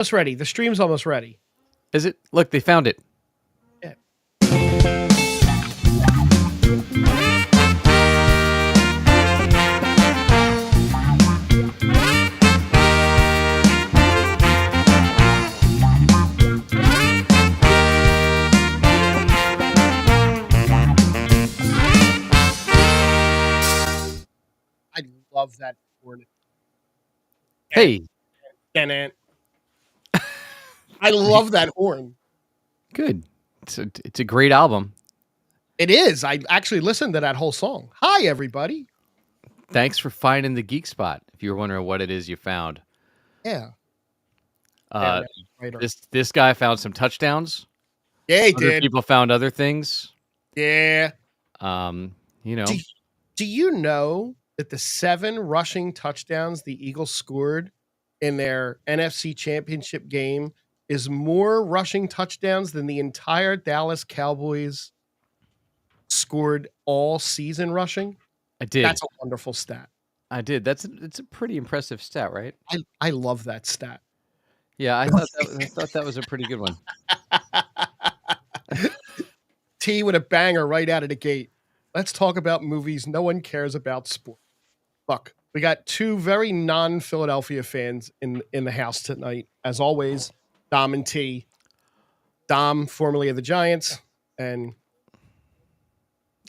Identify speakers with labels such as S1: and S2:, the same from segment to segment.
S1: Almost ready. The stream's almost ready.
S2: Is it? Look, they found it.
S1: Yeah. I love that horn.
S2: Hey,
S1: I love that horn.
S2: good. It's a great album.
S1: It is. I actually listened to that whole song. Hi, everybody.
S2: Thanks for finding the geek spot. If you were wondering what it is you found,
S1: Yeah.
S2: this guy found some touchdowns.
S1: Yeah, he
S2: Other
S1: did.
S2: people found other things.
S1: Yeah.
S2: You know.
S1: Do you know that the 7 rushing touchdowns the Eagles scored in their NFC Championship game is more rushing touchdowns than the entire Dallas Cowboys scored all season rushing?
S2: I did.
S1: That's a wonderful stat.
S2: I did. It's a pretty impressive stat, right?
S1: I love that stat.
S2: Yeah, I thought that was a pretty good one.
S1: T with a banger right out of the gate. Let's talk about movies no one cares about sport. Look, we got 2 very non-Philadelphia fans in the house tonight. As always, Dom and T. Dom, formerly of the Giants, and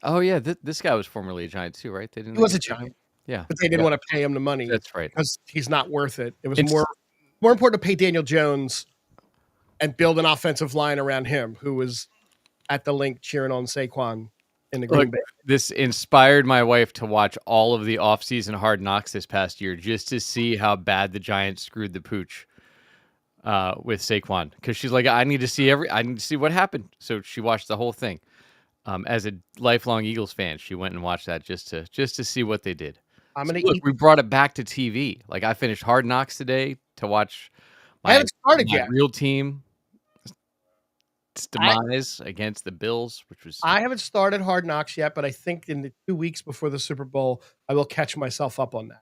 S2: oh yeah, this guy was formerly a Giant too, right?
S1: He was a Giant.
S2: Yeah,
S1: but they didn't want to pay him the money.
S2: That's right,
S1: because he's not worth it. It was more important to pay Daniel Jones and build an offensive line around him, who was at the link cheering on Saquon in the Green Bay.
S2: This inspired my wife to watch all of the off-season Hard Knocks this past year just to see how bad the Giants screwed the pooch with Saquon, because she's like, I need to see what happened. So she watched the whole thing. As a lifelong Eagles fan, she went and watched that just to see what they did. We brought it back to TV. Like, I finished Hard Knocks today to watch my real team demise against the Bills, which was...
S1: I haven't started Hard Knocks yet, but I think in the 2 weeks before the Super Bowl, I will catch myself up on that.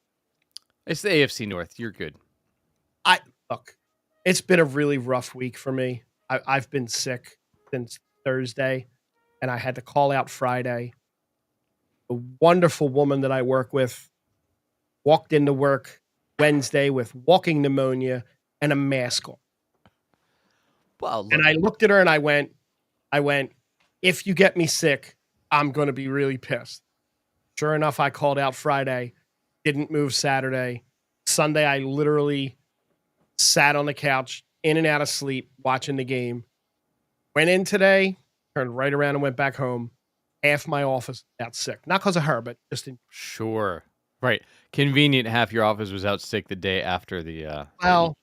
S2: It's the AFC North. You're good.
S1: Look, it's been a really rough week for me. I've been sick since Thursday, and I had to call out Friday. A wonderful woman that I work with walked into work Wednesday with walking pneumonia and a mask on.
S2: Well, look.
S1: And I looked at her and I went, if you get me sick, I'm going to be really pissed. Sure enough, I called out Friday, didn't move Saturday. Sunday, I literally sat on the couch, in and out of sleep, watching the game. Went in today, turned right around and went back home. Half my office out sick. Not because of her, but just in...
S2: Sure. Right. Convenient. Half your office was out sick the day after the game.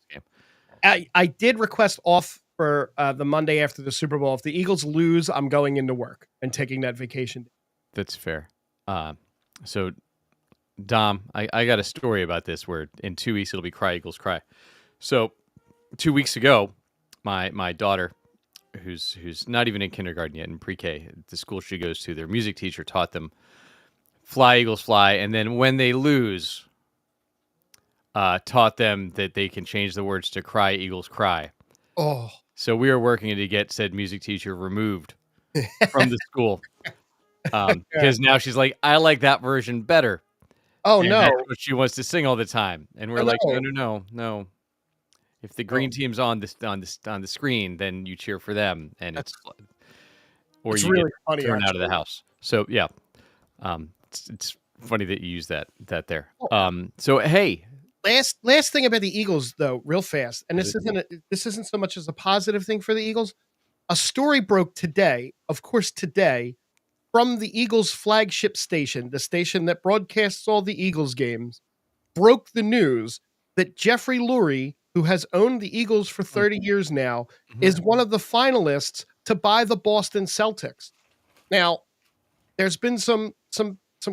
S1: I did request off for the Monday after the Super Bowl. If the Eagles lose, I'm going into work and taking that vacation.
S2: That's fair. So, Dom, I got a story about this where in 2 weeks it'll be Cry Eagles Cry. So 2 weeks ago, my daughter, who's not even in kindergarten yet, in pre-K, the school she goes to, their music teacher taught them Fly Eagles Fly, and then when they lose, taught them that they can change the words to Cry Eagles Cry.
S1: Oh.
S2: So we are working to get said music teacher removed from the school. Because now she's like, I like that version better.
S1: Oh,
S2: and
S1: no.
S2: That's what she wants to sing all the time. And we're like, no. If the green team's on the screen, then you cheer for them, and it's you
S1: really
S2: get
S1: funny,
S2: thrown out of the house. So yeah, it's funny that you use that there. So hey,
S1: last thing about the Eagles though, real fast, and this isn't so much as a positive thing for the Eagles. A story broke today, of course today, from the Eagles flagship station, the station that broadcasts all the Eagles games, broke the news that Jeffrey Lurie, who has owned the Eagles for 30 years now, is one of the finalists to buy the Boston Celtics. Now, there's been some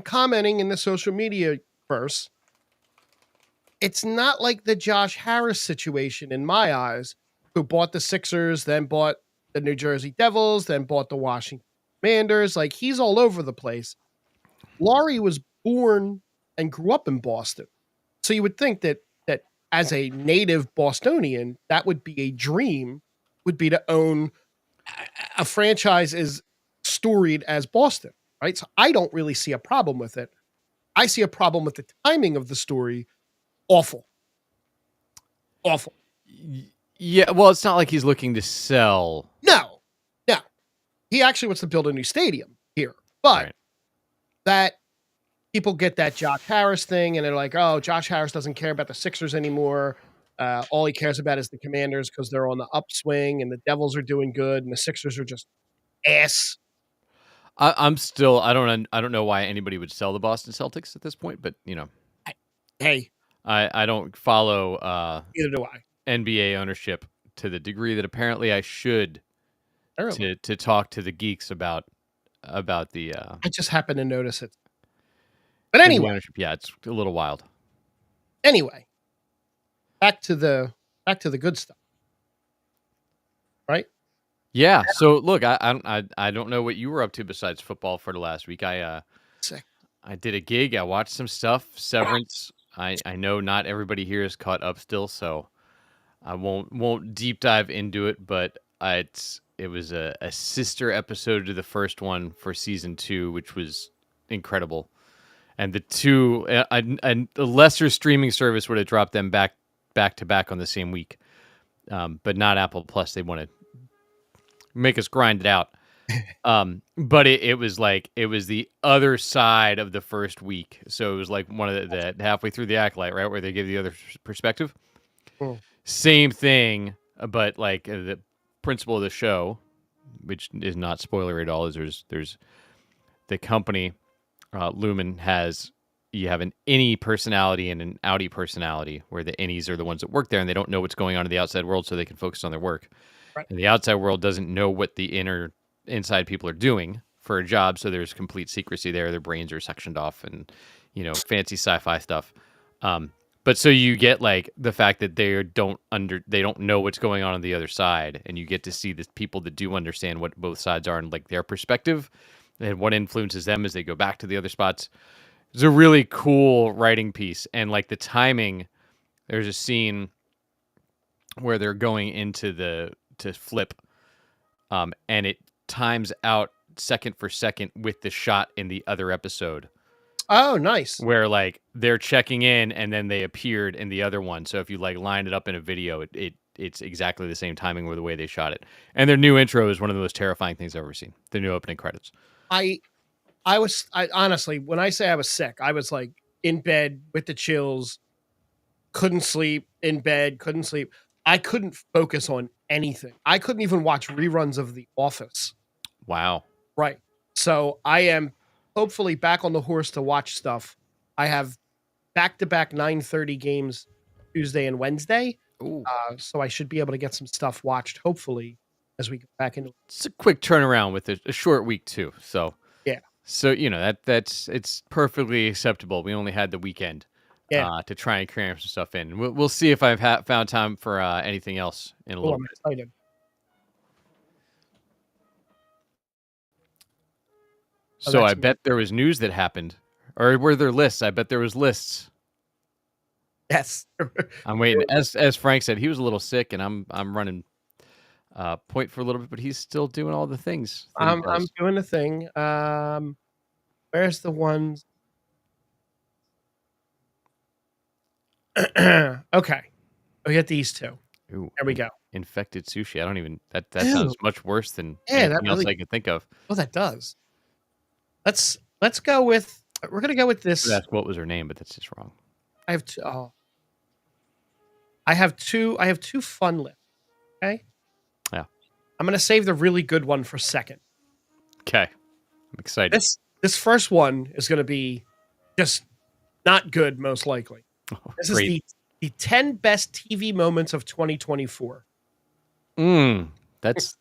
S1: commenting in the social media verse. It's not like the Josh Harris situation in my eyes, who bought the Sixers, then bought the New Jersey Devils, then bought the Washington Commanders. Like, he's all over the place. Laurie was born and grew up in Boston. So you would think that as a native Bostonian, that would be a dream, would be to own a franchise as storied as Boston, right? So I don't really see a problem with it. I see a problem with the timing of the story. Awful. Awful.
S2: Yeah, well, it's not like he's looking to sell.
S1: No. He actually wants to build a new stadium here. But
S2: Right.
S1: that people get that Josh Harris thing, and they're like, oh, Josh Harris doesn't care about the Sixers anymore. All he cares about is the Commanders because they're on the upswing and the Devils are doing good and the Sixers are just ass.
S2: I'm still. I don't know why anybody would sell the Boston Celtics at this point, but
S1: Hey,
S2: I don't follow
S1: neither do I.
S2: NBA ownership to the degree that apparently I should
S1: Apparently.
S2: to talk to the geeks about the
S1: I just happened to notice it. But
S2: NBA
S1: anyway,
S2: ownership. Yeah, it's a little wild.
S1: back to the good stuff, right?
S2: Yeah. So look, I don't know what you were up to besides football for the last week.
S1: Sick.
S2: I did a gig. I watched some stuff. Severance. I know not everybody here is caught up still, so I won't deep dive into it. But it was a sister episode to the first one for season 2, which was incredible. And the two, a lesser streaming service would have dropped them back to back on the same week, but not Apple Plus. They want to make us grind it out. But it was like it was the other side of the first week, so it was like one of the halfway through the Acolyte, right, where they give the other perspective.
S1: Mm.
S2: Same thing, but like the principle of the show, which is not spoiler at all, is there's the company. Lumen you have an innie personality and an outie personality, where the innies are the ones that work there and they don't know what's going on in the outside world, so they can focus on their work.
S1: Right.
S2: And the outside world doesn't know what the inside people are doing for a job, so there's complete secrecy there. Their brains are sectioned off, and fancy sci-fi stuff. But so you get like the fact that they don't know what's going on the other side, and you get to see the people that do understand what both sides are and like their perspective and what influences them as they go back to the other spots. It's a really cool writing piece, and like the timing. There's a scene where they're going into to flip, and it times out second for second with the shot in the other episode.
S1: Oh, nice.
S2: Where like they're checking in and then they appeared in the other one. So if you like line it up in a video, it's exactly the same timing with the way they shot it. And their new intro is one of the most terrifying things I've ever seen. The new opening credits.
S1: I honestly, when I say I was sick, I was like in bed with the chills, couldn't sleep, in bed, couldn't sleep. I couldn't focus on anything. I couldn't even watch reruns of The Office.
S2: Wow.
S1: Right. So I am hopefully back on the horse to watch stuff. I have back-to-back 9:30 games Tuesday and Wednesday.
S2: Ooh.
S1: So I should be able to get some stuff watched, hopefully, as we get back into it.
S2: It's a quick turnaround with a short week too. So
S1: yeah.
S2: So it's perfectly acceptable. We only had the weekend to try and cram some stuff in. We'll see if I've found time for anything else in a little bit.
S1: I'm excited.
S2: So I bet there was news that happened, or were there lists? I bet there was lists.
S1: Yes.
S2: I'm waiting. As Frank said, he was a little sick, and I'm running point for a little bit, but he's still doing all the things.
S1: I'm doing the thing. Where's the ones? Okay, we get these two.
S2: Ooh,
S1: there we go.
S2: Infected sushi. I don't even that sounds much worse than
S1: anything
S2: else I could think of.
S1: Oh, that does. Let's go with. We're gonna go with this.
S2: That's what was her name, but that's just wrong.
S1: I have two. I have two fun lists. Okay.
S2: Yeah.
S1: I'm gonna save the really good one for second.
S2: Okay. I'm excited.
S1: This first one is gonna be just not good, most likely. This is the 10 best TV moments of 2024.
S2: That's.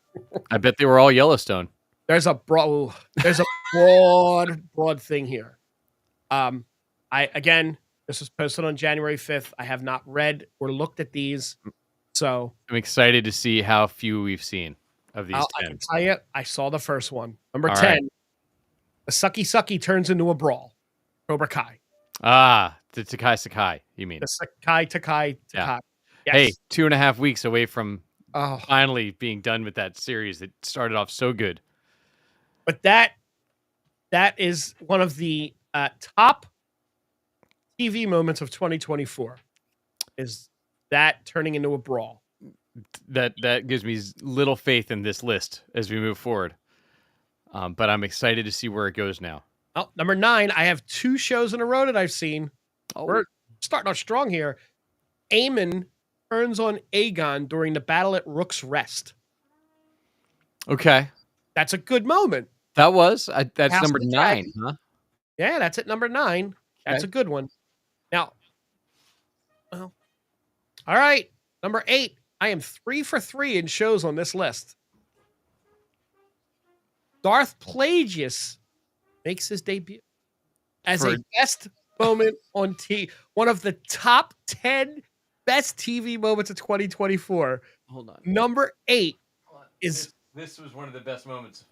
S2: I bet they were all Yellowstone.
S1: There's a broad thing here. This was posted on January 5th. I have not read or looked at these, so
S2: I'm excited to see how few we've seen of these 10.
S1: I can tell you, I saw the first one. Number
S2: all
S1: 10,
S2: right.
S1: The Sucky Sucky turns into a brawl. Cobra Kai.
S2: The Takai Sakai. You mean?
S1: The Sakai Takai
S2: Yeah.
S1: Takai.
S2: Hey,
S1: Yes.
S2: 2.5 weeks away from
S1: Oh,
S2: finally being done with that series that started off so good.
S1: but that is one of the top TV moments of 2024. Is that turning into a brawl?
S2: That gives me little faith in this list as we move forward. But I'm excited to see where it goes now.
S1: Oh, number 9. I have 2 shows in a row that I've seen.
S2: Oh,
S1: We're starting off strong here. Aemon turns on Aegon during the battle at Rook's Rest.
S2: okay.
S1: That's a good moment.
S2: That's
S1: House
S2: number
S1: of the
S2: 9,
S1: Dragon.
S2: huh?
S1: Yeah, that's at number 9. That's
S2: Okay.
S1: a good one. Now, well, all right. Number 8. I am 3 for 3 in shows on this list. Darth Plagueis makes his debut as a best moment on TV. One of the top 10 best TV moments of 2024.
S2: Hold on.
S1: Number 8 is
S2: This was one of the best moments.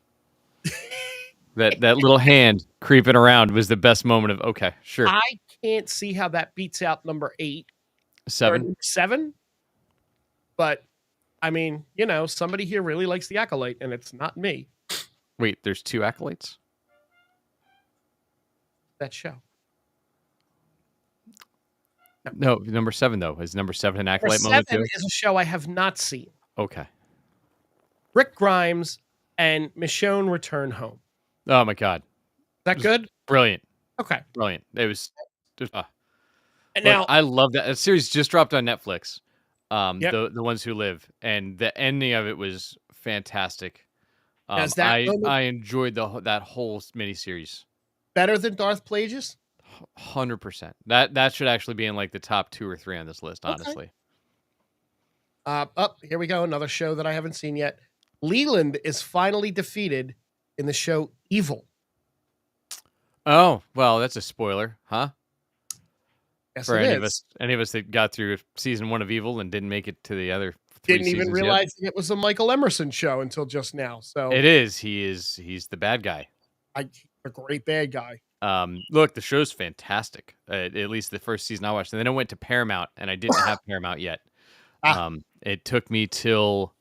S2: That little hand creeping around was the best moment of. Okay, sure.
S1: I can't see how that beats out number 8
S2: 7.
S1: or 7. But I mean, somebody here really likes the Acolyte, and it's not me.
S2: Wait, there's 2 acolytes?
S1: That show.
S2: No, number 7 though. Is number 7 an
S1: Number
S2: acolyte moment
S1: 7
S2: too?
S1: is a show I have not seen.
S2: Okay.
S1: Rick Grimes and Michonne return home.
S2: Oh my god.
S1: Is that good?
S2: Brilliant.
S1: Okay.
S2: Brilliant. It was just
S1: And
S2: look,
S1: now
S2: I love that. That series just dropped on Netflix.
S1: Yep.
S2: The Ones Who Live, and the ending of it was fantastic.
S1: Does that moment
S2: I enjoyed that whole miniseries.
S1: better than Darth Plagueis?
S2: 100%. That should actually be in like the top 2 or 3 on this list, honestly.
S1: Here we go. Another show that I haven't seen yet. Leland is finally defeated in the show Evil.
S2: Oh, well, that's a spoiler, huh?
S1: Yes,
S2: For
S1: it
S2: any
S1: is.
S2: of us that got through season 1 of Evil and didn't make it to the other 3
S1: Didn't even
S2: seasons yet.
S1: realize it was a Michael Emerson show until just now. So
S2: It is. He's the bad guy.
S1: A great bad guy.
S2: Look, the show's fantastic. At least the first season I watched, and then I went to Paramount, and I didn't have Paramount yet. It took me till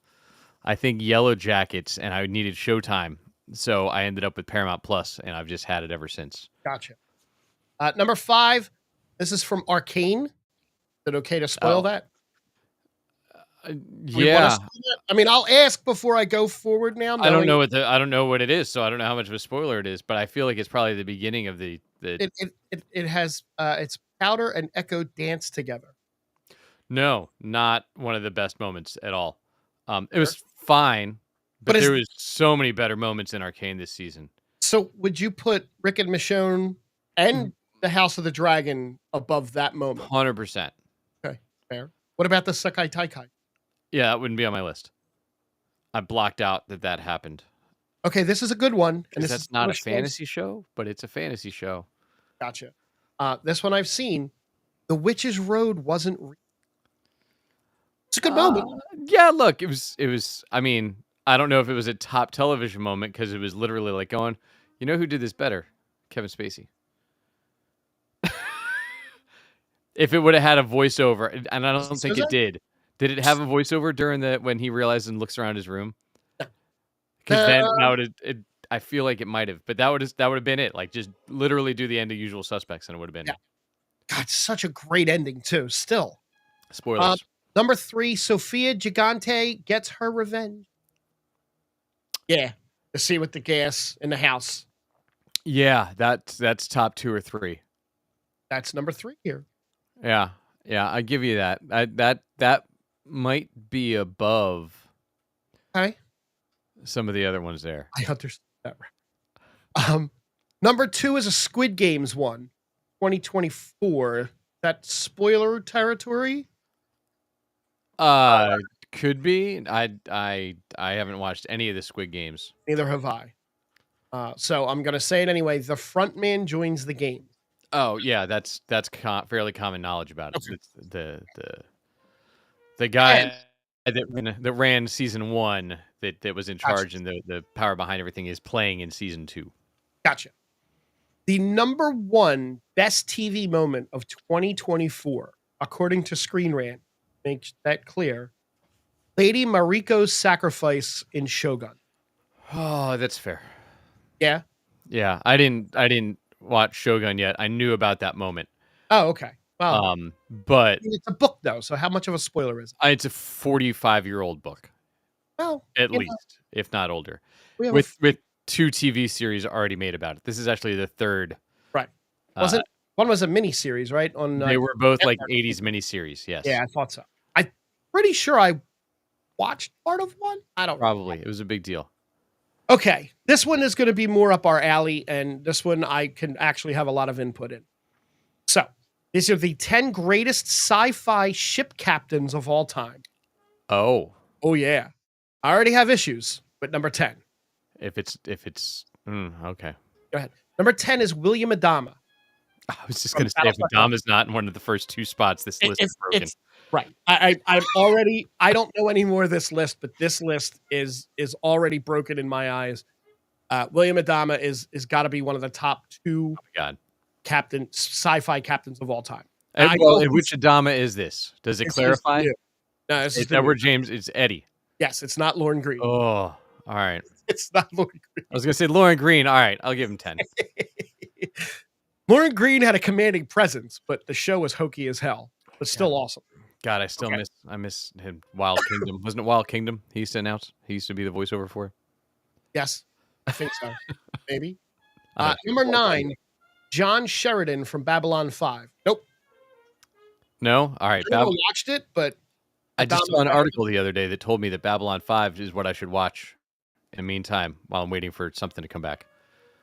S2: I think Yellow Jackets, and I needed Showtime, so I ended up with Paramount Plus, and I've just had it ever since.
S1: Gotcha. Number 5. This is from Arcane. Is it okay to spoil that?
S2: Yeah.
S1: I mean, I'll ask before I go forward now.
S2: I don't know what it is, so I don't know how much of a spoiler it is, but I feel like it's probably the beginning of the.
S1: It has it's Powder and Echo dance together.
S2: No, not one of the best moments at all. It was fine, but there was so many better moments in Arcane this season.
S1: So would you put Rick and Michonne and the House of the Dragon above that moment?
S2: 100%.
S1: Okay, fair. What about the Sakai Taikai?
S2: Yeah, that wouldn't be on my list. I blocked out that happened.
S1: Okay, this is a good one.
S2: And that's not a fantasy show, but it's a fantasy show.
S1: Gotcha. This one I've seen. The Witch's Road wasn't. It's a good moment.
S2: Yeah, look, it was. I mean, I don't know if it was a top television moment because it was literally like going, you know who did this better? Kevin Spacey. If it would have had a voiceover, and I don't think it did. Did it have a voiceover during when he realized and looks around his room? Because then I feel like it might have, but that would have been it. Like just literally do the end of Usual Suspects, and it would have been.
S1: Yeah. God, such a great ending too. Still,
S2: spoilers.
S1: Number 3, Sofia Gigante gets her revenge. Yeah, to see with the gas in the house.
S2: Yeah, that's top 2 or 3.
S1: That's number 3 here.
S2: Yeah, I give you that. That might be above.
S1: Okay.
S2: Some of the other ones there.
S1: I understand that. Number 2 is a Squid Games one, 2024. That spoiler territory?
S2: Could be. I haven't watched any of the Squid Games.
S1: Neither have I. So I'm gonna say it anyway. The front man joins the game.
S2: Oh yeah, that's fairly common knowledge about it. Okay. The guy that ran season 1 that was in charge and the power behind everything is playing in season 2.
S1: Gotcha. The number one best TV moment of 2024, according to Screen Rant, makes that clear. Lady Mariko's sacrifice in Shogun.
S2: Oh, that's fair.
S1: Yeah.
S2: Yeah, I didn't watch Shogun yet. I knew about that moment.
S1: Oh, okay. Well,
S2: But
S1: it's a book though, so how much of a spoiler is it?
S2: it's a 45-year-old book,
S1: Well,
S2: at
S1: you know,
S2: least, if not older.
S1: we have a
S2: With 2 TV series already made about it. This is actually the third.
S1: right.
S2: Uh,
S1: Wasn't one was a mini series, right? On
S2: they were both like
S1: network.
S2: 80s miniseries.
S1: Yeah,
S2: Yes,
S1: I thought so. I'm pretty sure I watched part of one. I don't.
S2: probably. It was a big deal.
S1: Okay, this one is going to be more up our alley, and this one I can actually have a lot of input in. So, these are the 10 greatest sci-fi ship captains of all time.
S2: Oh,
S1: Oh yeah, I already have issues with number 10.
S2: if it's okay.
S1: Go ahead. Number 10 is William Adama.
S2: I was just
S1: From
S2: gonna say if
S1: Battlestar
S2: Dom is not in one of the first 2 spots, this list is broken.
S1: It's right. I'm already. I don't know any more of this list, but this list is already broken in my eyes. William Adama is got to be one of the top 2
S2: Oh my god.
S1: sci-fi captains of all time.
S2: And,
S1: I
S2: well,
S1: know
S2: which Adama is this? Does it
S1: this is
S2: clarify?
S1: new. No, this is
S2: Is
S1: the
S2: that
S1: new.
S2: where James? It's Eddie.
S1: Yes, it's not Lauren Green.
S2: Oh, all right.
S1: It's not Lauren
S2: I was gonna say Lauren Green. All right, I'll give him 10.
S1: Green. Lauren Green had a commanding presence, but the show was hokey as hell, but still awesome.
S2: God, I still
S1: Okay.
S2: miss him. Wild Kingdom. Wasn't it Wild Kingdom? He used to announce. He used to be the voiceover for it.
S1: Yes, I think so. Maybe.
S2: I don't know.
S1: Number 9, John Sheridan from Babylon 5. Nope.
S2: No? All right.
S1: I never watched it, but
S2: I just
S1: Adama-
S2: saw an article the other day that told me that Babylon 5 is what I should watch in the meantime while I'm waiting for something to come back.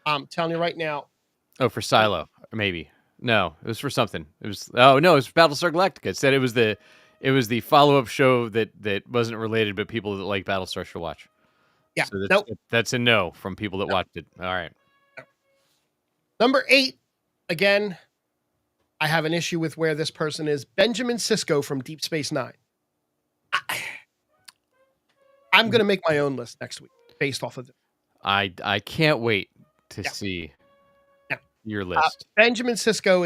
S1: I'm telling you right now.
S2: Oh, for Silo, maybe. No, it was for something. It was it was Battlestar Galactica. It said it was the follow-up show that wasn't related, but people that like Battlestar should watch.
S1: Yeah.
S2: So
S1: Nope.
S2: that's a no from people that watched it. All right.
S1: Number 8, again, I have an issue with where this person is. Benjamin Sisko from Deep Space Nine. I'm going to make my own list next week based off of this.
S2: I can't wait to see your list.
S1: Benjamin Sisko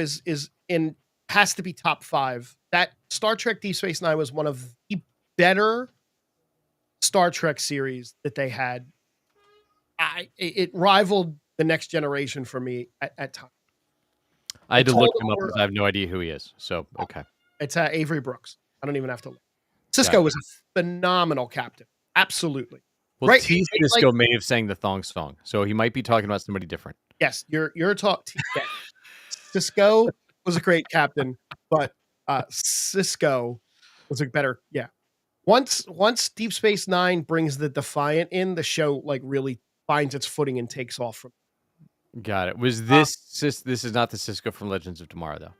S1: has to be top 5. That Star Trek Deep Space Nine was one of the better Star Trek series that they had. It rivaled the Next Generation for me at times.
S2: I had to look
S1: told
S2: him up
S1: her-
S2: because I have no idea who he is. So okay.
S1: It's Avery Brooks. I don't even have to look. Sisko was a phenomenal captain. Absolutely.
S2: Well,
S1: Right,
S2: T.
S1: it's
S2: Cisco may have sang the thong song, so he might be talking about somebody different.
S1: Yes, you're talking. Yeah. Sisko was a great captain, but Sisko was a better. Yeah. Once Deep Space Nine brings the Defiant in, the show like really finds its footing and takes off from.
S2: Got it. Was this this is not the Cisco from Legends of Tomorrow though?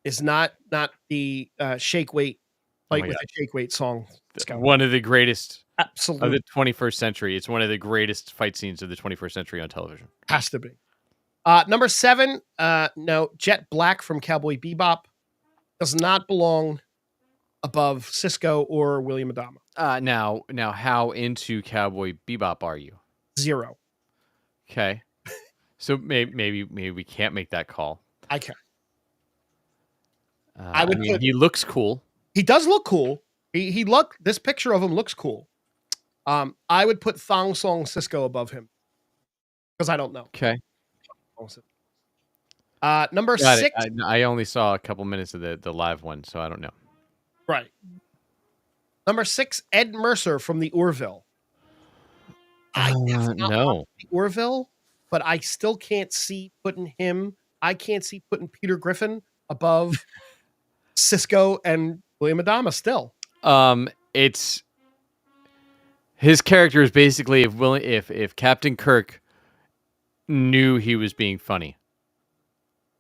S1: Is not the shake weight
S2: Oh
S1: fight
S2: my
S1: with
S2: God.
S1: the shake weight song.
S2: One of the greatest of
S1: Absolutely
S2: the 21st century. It's one of the greatest fight scenes of the 21st century on television.
S1: has to be. Number 7, no, Jet Black from Cowboy Bebop does not belong above Sisko or William Adama.
S2: Now, how into Cowboy Bebop are you?
S1: 0.
S2: Okay, so maybe we can't make that call.
S1: I can.
S2: I
S1: would
S2: mean,
S1: put-
S2: he looks cool.
S1: He does look cool. This picture of him looks cool. I would put Thong Song Sisko above him because I don't know.
S2: Okay,
S1: Number
S2: got
S1: 6,
S2: it. I only saw a couple minutes of the live one, so I don't know.
S1: right. Number 6, Ed Mercer from the Orville. I have not
S2: No.
S1: watched the Orville, but I still can't see putting him. I can't see putting Peter Griffin above Sisko and William Adama. Still,
S2: It's his character is basically if Captain Kirk knew he was being funny.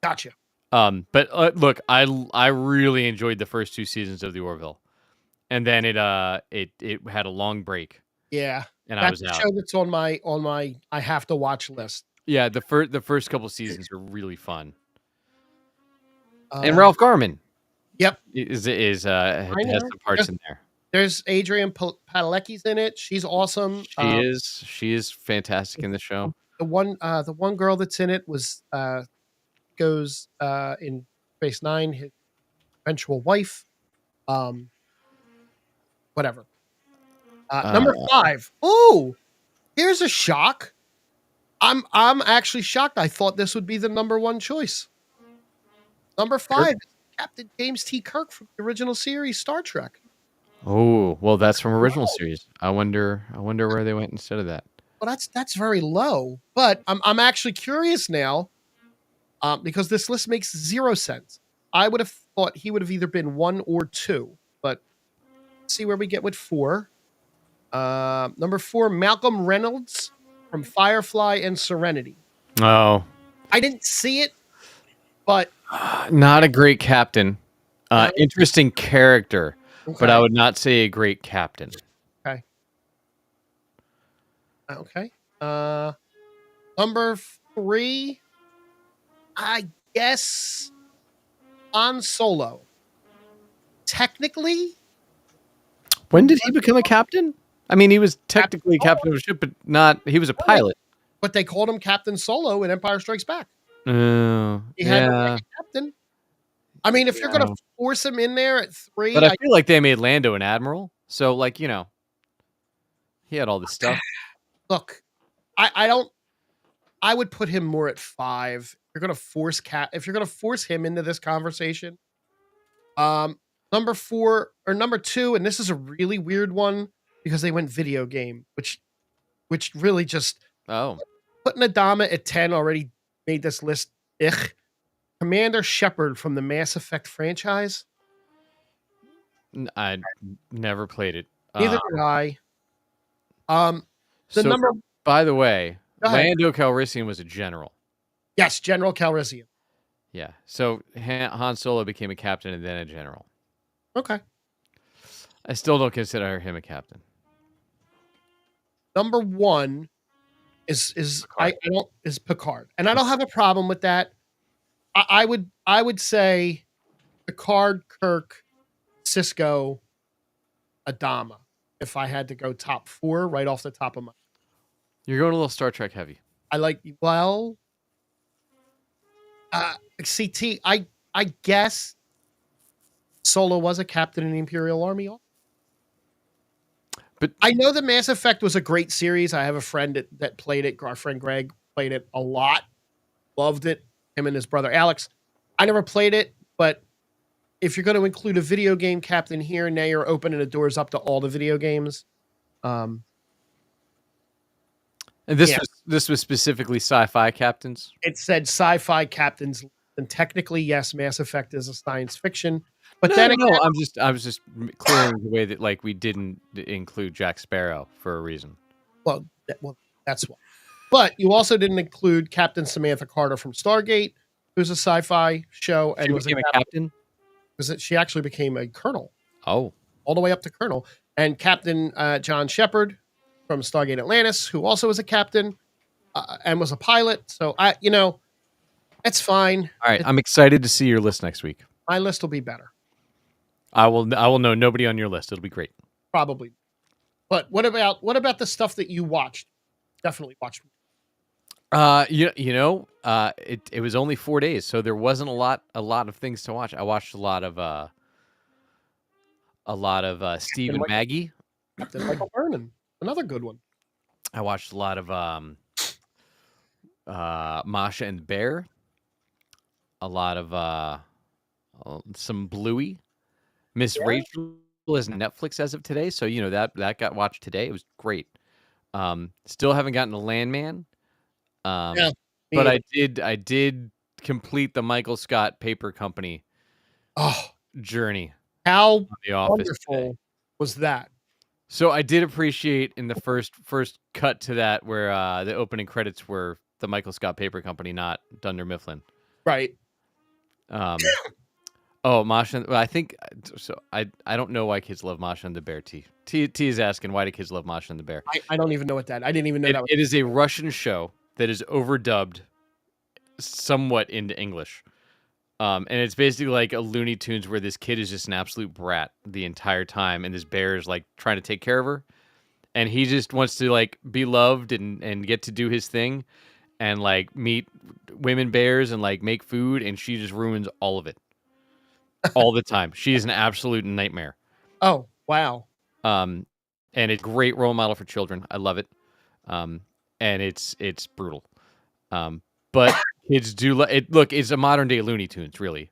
S1: gotcha.
S2: But look, I really enjoyed the first 2 seasons of the Orville, and then it had a long break,
S1: Yeah,
S2: and I was
S1: that's a
S2: out.
S1: show that's on my I have to watch list.
S2: Yeah, the first couple seasons are really fun, and
S1: Uh,
S2: Ralph Garman
S1: Yep.
S2: has
S1: know.
S2: some parts in there.
S1: There's Adrian Padalecki's in it. She's awesome.
S2: She is fantastic in the show.
S1: the one girl that's in it was goes in Space Nine, his eventual wife. Um, whatever.
S2: Uh,
S1: Number 5. Oh, here's a shock. I'm actually shocked. I thought this would be the number one choice. Number
S2: Kirk?
S1: 5 is Captain James T. Kirk from the original series Star Trek.
S2: Oh, well, that's from original
S1: Low.
S2: series. I wonder where they went instead of that.
S1: Well, that's very low. But I'm actually curious now, because this list makes 0 sense. I would have thought he would have either been 1 or 2, but let's see where we get with 4. Number 4, Malcolm Reynolds from Firefly and Serenity.
S2: Oh,
S1: I didn't see it, but
S2: not a great captain.
S1: Not-
S2: Interesting character, but I
S1: okay.
S2: would not say a great captain.
S1: Okay. Okay. Number 3, I guess Han Solo. Technically,
S2: When did he become a captain? I mean, he was technically
S1: Captain
S2: captain of a ship, but not. He was a pilot.
S1: but they called him Captain Solo in Empire Strikes Back. He had to
S2: Yeah.
S1: be a captain. I mean, if you're going
S2: Yeah.
S1: to force him in there at 3,
S2: But I feel like they made Lando an admiral, so like he had all this stuff.
S1: look, I don't. I would put him more at 5. You're going to force if you're going to force him into this conversation. Number 4 or number 2, and this is a really weird one because they went video game, which really just
S2: Oh,
S1: putting Adama at 10 already made this list. Commander Shepard from the Mass Effect franchise.
S2: I never played it.
S1: Neither did I. The
S2: So,
S1: number
S2: by the way,
S1: Go ahead.
S2: Lando Calrissian was a general.
S1: Yes, General Calrissian.
S2: Yeah. So Han Solo became a captain and then a general.
S1: Okay.
S2: I still don't consider him a captain.
S1: Number 1 is Picard, and I don't have a problem with that. I would say Picard, Kirk, Cisco, Adama. If I had to go top 4 right off the top of my,
S2: You're going a little Star Trek heavy.
S1: I like well, CT. I guess Solo was a captain in the Imperial Army.
S2: But
S1: I know the Mass Effect was a great series. I have a friend that played it. Our friend Greg played it a lot. Loved it. Him and his brother Alex. I never played it, but if you're going to include a video game captain here, now you're opening the doors up to all the video games.
S2: and this
S1: Yeah.
S2: was specifically sci-fi captains.
S1: It said sci-fi captains, and technically, yes, Mass Effect is a science fiction. But
S2: No,
S1: then
S2: no,
S1: again,
S2: I was just clearing the way that like we didn't include Jack Sparrow for a reason.
S1: well, that's why. But you also didn't include Captain Samantha Carter from Stargate, who's a sci-fi show, and
S2: She
S1: was
S2: became a captain.
S1: she actually became a colonel,
S2: Oh,
S1: all the way up to colonel, and Captain John Shepard from Stargate Atlantis, who also was a captain and was a pilot. So it's fine.
S2: all right. I'm excited to see your list next week.
S1: My list will be better,
S2: I will know nobody on your list. It'll be great.
S1: probably. But what about the stuff that you watched? Definitely watched.
S2: It was only 4 days, so there wasn't a lot of things to watch. I watched a lot of Steve and
S1: Mike-
S2: Maggie.
S1: Captain Michael Burnham, another good one.
S2: I watched a lot of Masha and the Bear. A lot of some Bluey. Miss
S1: Yeah.
S2: Rachel is Netflix as of today, so that got watched today. It was great. Still haven't gotten to Landman.
S1: Yeah,
S2: But
S1: me
S2: I did complete the Michael Scott Paper Company
S1: Oh,
S2: journey
S1: how
S2: on The Office today.
S1: wonderful was that?
S2: So I did appreciate in the first cut to that where the opening credits were the Michael Scott Paper Company, not Dunder Mifflin.
S1: Right.
S2: Oh, Masha. Well, I think so. I don't know why kids love Masha and the Bear. T is asking why do kids love Masha and the Bear.
S1: I don't even know what that. I didn't even know that.
S2: It is a Russian show that is overdubbed somewhat into English. And it's basically like a Looney Tunes where this kid is just an absolute brat the entire time, and this bear is like trying to take care of her. and he just wants to like be loved and get to do his thing and like meet women bears and like make food, and she just ruins all of it all the time. She is an absolute nightmare.
S1: Oh, wow.
S2: Um, and it's a great role model for children. I love it. And it's brutal. But kids do it. Look, it's a modern day Looney Tunes, really.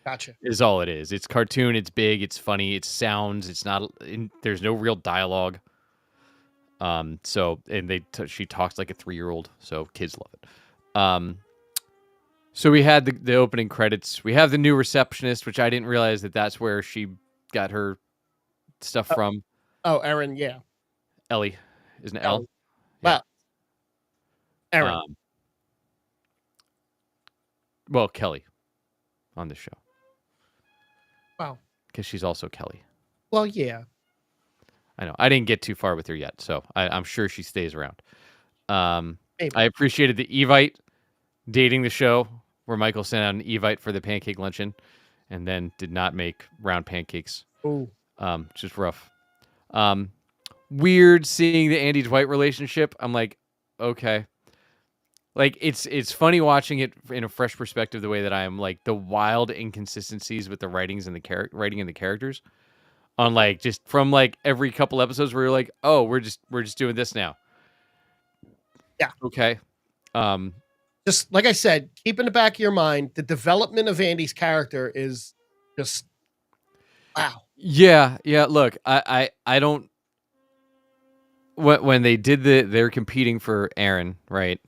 S1: Gotcha.
S2: Is all it is. It's cartoon. It's big. It's funny. It sounds. It's not. There's no real dialogue. So and she talks like a 3-year-old. So kids love it. So we had the opening credits. We have the new receptionist, which I didn't realize that's where she got her stuff from.
S1: Oh, Erin, yeah.
S2: Ellie, isn't it
S1: Ellie.
S2: Elle?
S1: Well, Erin.
S2: Well, Kelly on the show.
S1: Wow.
S2: Because she's also Kelly.
S1: Well, yeah.
S2: I know. I didn't get too far with her yet, so I'm sure she stays around.
S1: Maybe.
S2: I appreciated the Evite dating the show, where Michael sent out an Evite for the pancake luncheon and then did not make round pancakes.
S1: Ooh.
S2: Just rough. Weird seeing the Andy Dwight relationship. I'm like, okay. Like it's funny watching it in a fresh perspective, the way that I am, like the wild inconsistencies with the writings and the writing and the characters on like just from like every couple episodes where you're like, oh, we're just doing this now.
S1: Yeah.
S2: Okay.
S1: Just like I said, keep in the back of your mind, the development of Andy's character is just wow.
S2: Yeah. Look, I don't. When they did they're competing for Aaron, right?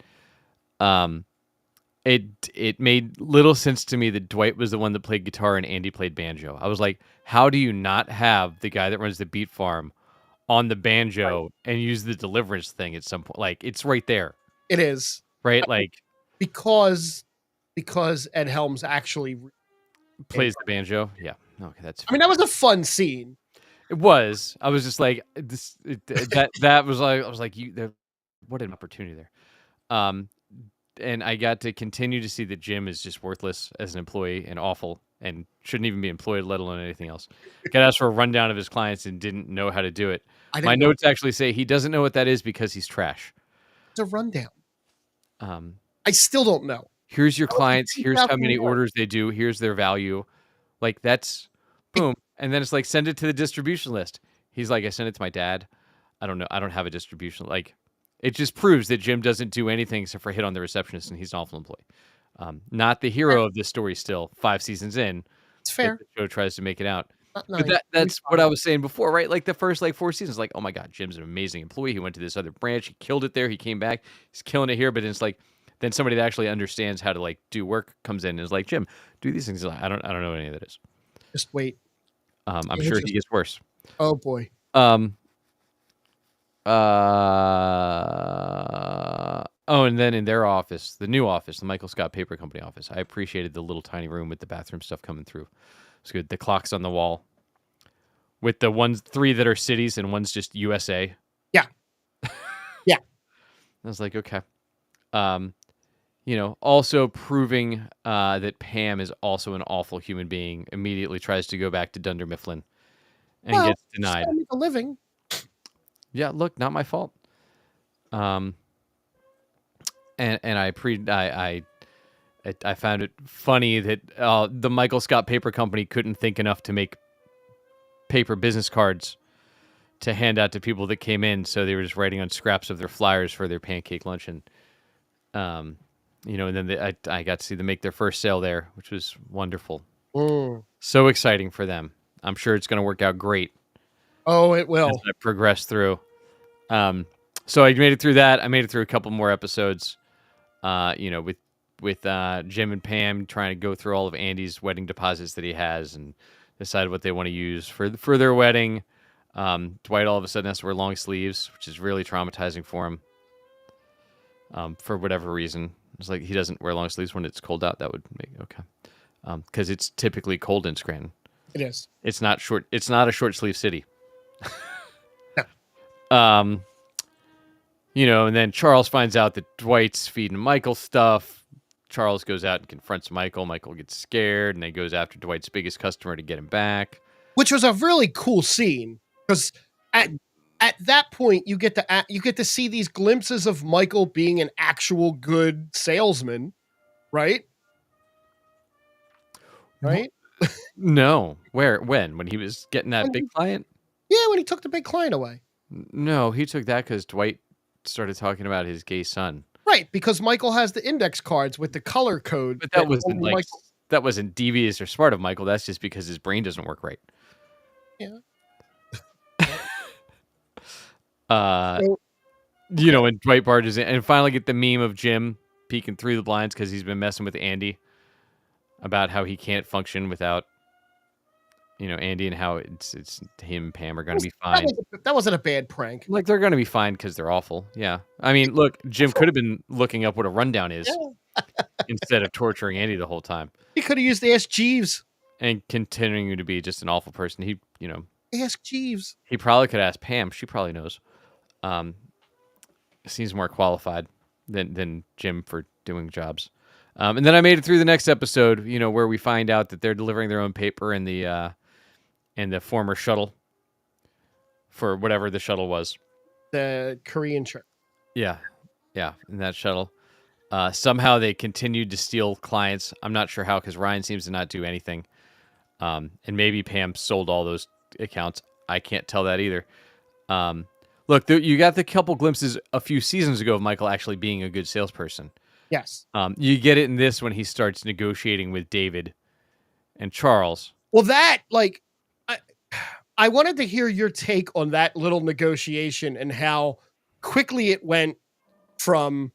S2: It made little sense to me that Dwight was the one that played guitar and Andy played banjo. I was like, how do you not have the guy that runs the beet farm on the banjo and use the Deliverance thing at some point? Like, it's right there.
S1: It is.
S2: Right? Like,
S1: because Ed Helms actually
S2: plays the banjo. Yeah. Okay, that's
S1: I mean, that was a fun scene.
S2: It was. I was just like that was like I was like what an opportunity there. And I got to continue to see that Jim is just worthless as an employee and awful and shouldn't even be employed, let alone anything else. Got asked for a rundown of his clients and didn't know how to do it. My notes actually say he doesn't know what that is because he's trash.
S1: It's a rundown. I still don't know.
S2: Here's your clients. Here's how many orders they do. Here's their value. Like, that's boom. And then it's like, send it to the distribution list. He's like, I sent it to my dad. I don't know. I don't have a distribution. Like, it just proves that Jim doesn't do anything except for hit on the receptionist, and he's an awful employee. Not the hero of this story still, 5 seasons in.
S1: It's fair.
S2: The show tries to make it out. But that's what I was saying before, right? Like the first 4 seasons, like, oh my God, Jim's an amazing employee. He went to this other branch. He killed it there. He came back. He's killing it here. But it's like, then somebody that actually understands how to like do work comes in and is like, Jim, do these things. Like, I don't know what any of that is.
S1: Just wait.
S2: I'm sure he gets worse.
S1: Oh boy.
S2: Oh, and then in their office, the new office, the Michael Scott Paper Company office, I appreciated the little tiny room with the bathroom stuff coming through. It's good. The clocks on the wall with the 3 that are cities and one's just USA.
S1: Yeah. Yeah.
S2: I was like, okay. Also proving that Pam is also an awful human being, immediately tries to go back to Dunder Mifflin and gets denied.
S1: Make a living.
S2: Yeah, look, not my fault. And I found it funny that the Michael Scott Paper Company couldn't think enough to make paper business cards to hand out to people that came in, so they were just writing on scraps of their flyers for their pancake luncheon. And then I got to see them make their first sale there, which was wonderful. So exciting for them. I'm sure it's going to work out great.
S1: Oh, it will.
S2: As I progress through. So I made it through that. I made it through a couple more episodes. With Jim and Pam trying to go through all of Andy's wedding deposits that he has and decide what they want to use for their wedding. Dwight all of a sudden has to wear long sleeves, which is really traumatizing for him. For whatever reason, it's like he doesn't wear long sleeves when it's cold out. That would make okay, because it's typically cold in Scranton.
S1: It is.
S2: It's not short. It's not a short sleeve city.
S1: No.
S2: And then Charles finds out that Dwight's feeding Michael stuff. Charles goes out and confronts Michael. Michael gets scared, and then goes after Dwight's biggest customer to get him back.
S1: Which was a really cool scene because at that point, you get to see these glimpses of Michael being an actual good salesman, right? Right?
S2: No. Where? When he was getting that
S1: When
S2: big client?
S1: yeah, when he took the big client away.
S2: No, he took that because Dwight started talking about his gay son.
S1: Right, because Michael has the index cards with the color code
S2: But that
S1: that
S2: wasn't
S1: only
S2: like
S1: Michael.
S2: that wasn't devious or smart of Michael. That's just because his brain doesn't work right.
S1: Yeah.
S2: Uh,
S1: So
S2: you know, when Dwight barges in and finally get the meme of Jim peeking through the blinds because he's been messing with Andy about how he can't function without, Andy, and how it's him and Pam are going to be fine.
S1: that wasn't a bad prank.
S2: Like they're going to be fine because they're awful. Yeah, I mean, look, Jim could have been looking up what a rundown is
S1: Yeah.
S2: instead of torturing Andy the whole time
S1: He could have used Ask Jeeves.
S2: and continuing to be just an awful person.
S1: Ask Jeeves.
S2: He probably could ask Pam. She probably knows. Um, Seems more qualified than Jim for doing jobs. And then I made it through the next episode, where we find out that they're delivering their own paper in the former shuttle for whatever the shuttle was.
S1: The Korean trip.
S2: Yeah, in that shuttle. Somehow they continued to steal clients. I'm not sure how because Ryan seems to not do anything. And maybe Pam sold all those accounts. I can't tell that either. Look, you got the couple glimpses a few seasons ago of Michael actually being a good salesperson.
S1: Yes.
S2: You get it in this when he starts negotiating with David and Charles.
S1: Well, I wanted to hear your take on that little negotiation and how quickly it went from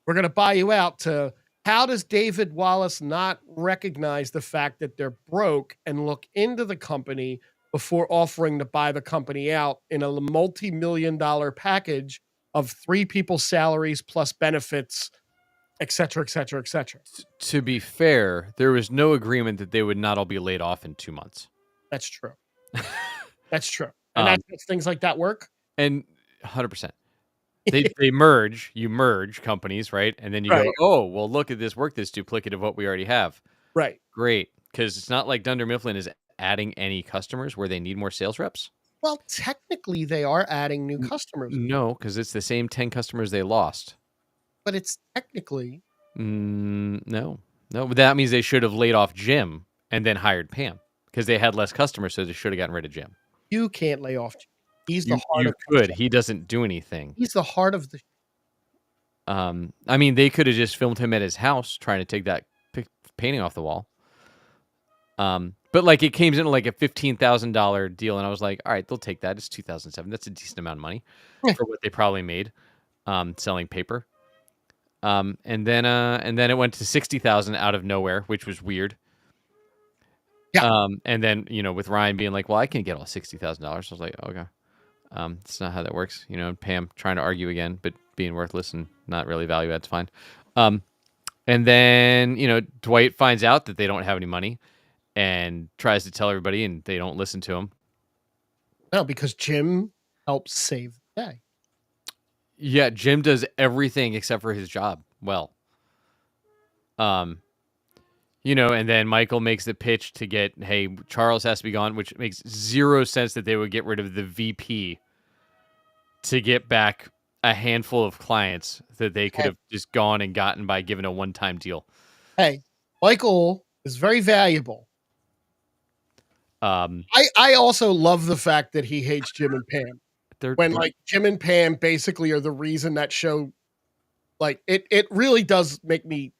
S1: we're going to buy you out to how does David Wallace not recognize the fact that they're broke and look into the company before offering to buy the company out in a multi-million-dollar package of 3 people's salaries plus benefits, et cetera, et cetera, et cetera.
S2: To be fair, there was no agreement that they would not all be laid off in 2 months.
S1: That's true. That's true. And that's things like that work.
S2: And 100%. They merge. You merge companies, right? And then you go, oh, well, look at this work that's duplicate of what we already have.
S1: Right.
S2: Great, because it's not like Dunder Mifflin is adding any customers where they need more sales reps.
S1: Well, technically, they are adding new customers.
S2: No, because it's the same 10 customers they lost.
S1: But it's technically
S2: no. But that means they should have laid off Jim and then hired Pam because they had less customers, so they should have gotten rid of Jim.
S1: You can't lay off Jim. He's the heart
S2: You
S1: of
S2: could. He doesn't do anything.
S1: He's the heart of the.
S2: I mean, they could have just filmed him at his house trying to take that painting off the wall. But like it came in like a $15,000 deal, and I was like, all right, they'll take that. It's 2007. That's a decent amount of money for what they probably made selling paper. And then it went to 60,000 out of nowhere, which was weird.
S1: Yeah.
S2: And then with Ryan being like, well, I can get all $60,000. I was like, okay. It's not how that works. Pam trying to argue again, but being worthless and not really value add's fine. And then, Dwight finds out that they don't have any money and tries to tell everybody and they don't listen to him.
S1: No, because Jim helps save the day.
S2: Yeah, Jim does everything except for his job. Well, and then Michael makes the pitch to get, hey, Charles has to be gone, which makes zero sense that they would get rid of the VP to get back a handful of clients that they could have just gone and gotten by giving a one-time deal.
S1: Hey, Michael is very valuable. I also love the fact that he hates Jim and Pam. Like Jim and Pam basically are the reason that show, like it really does make me.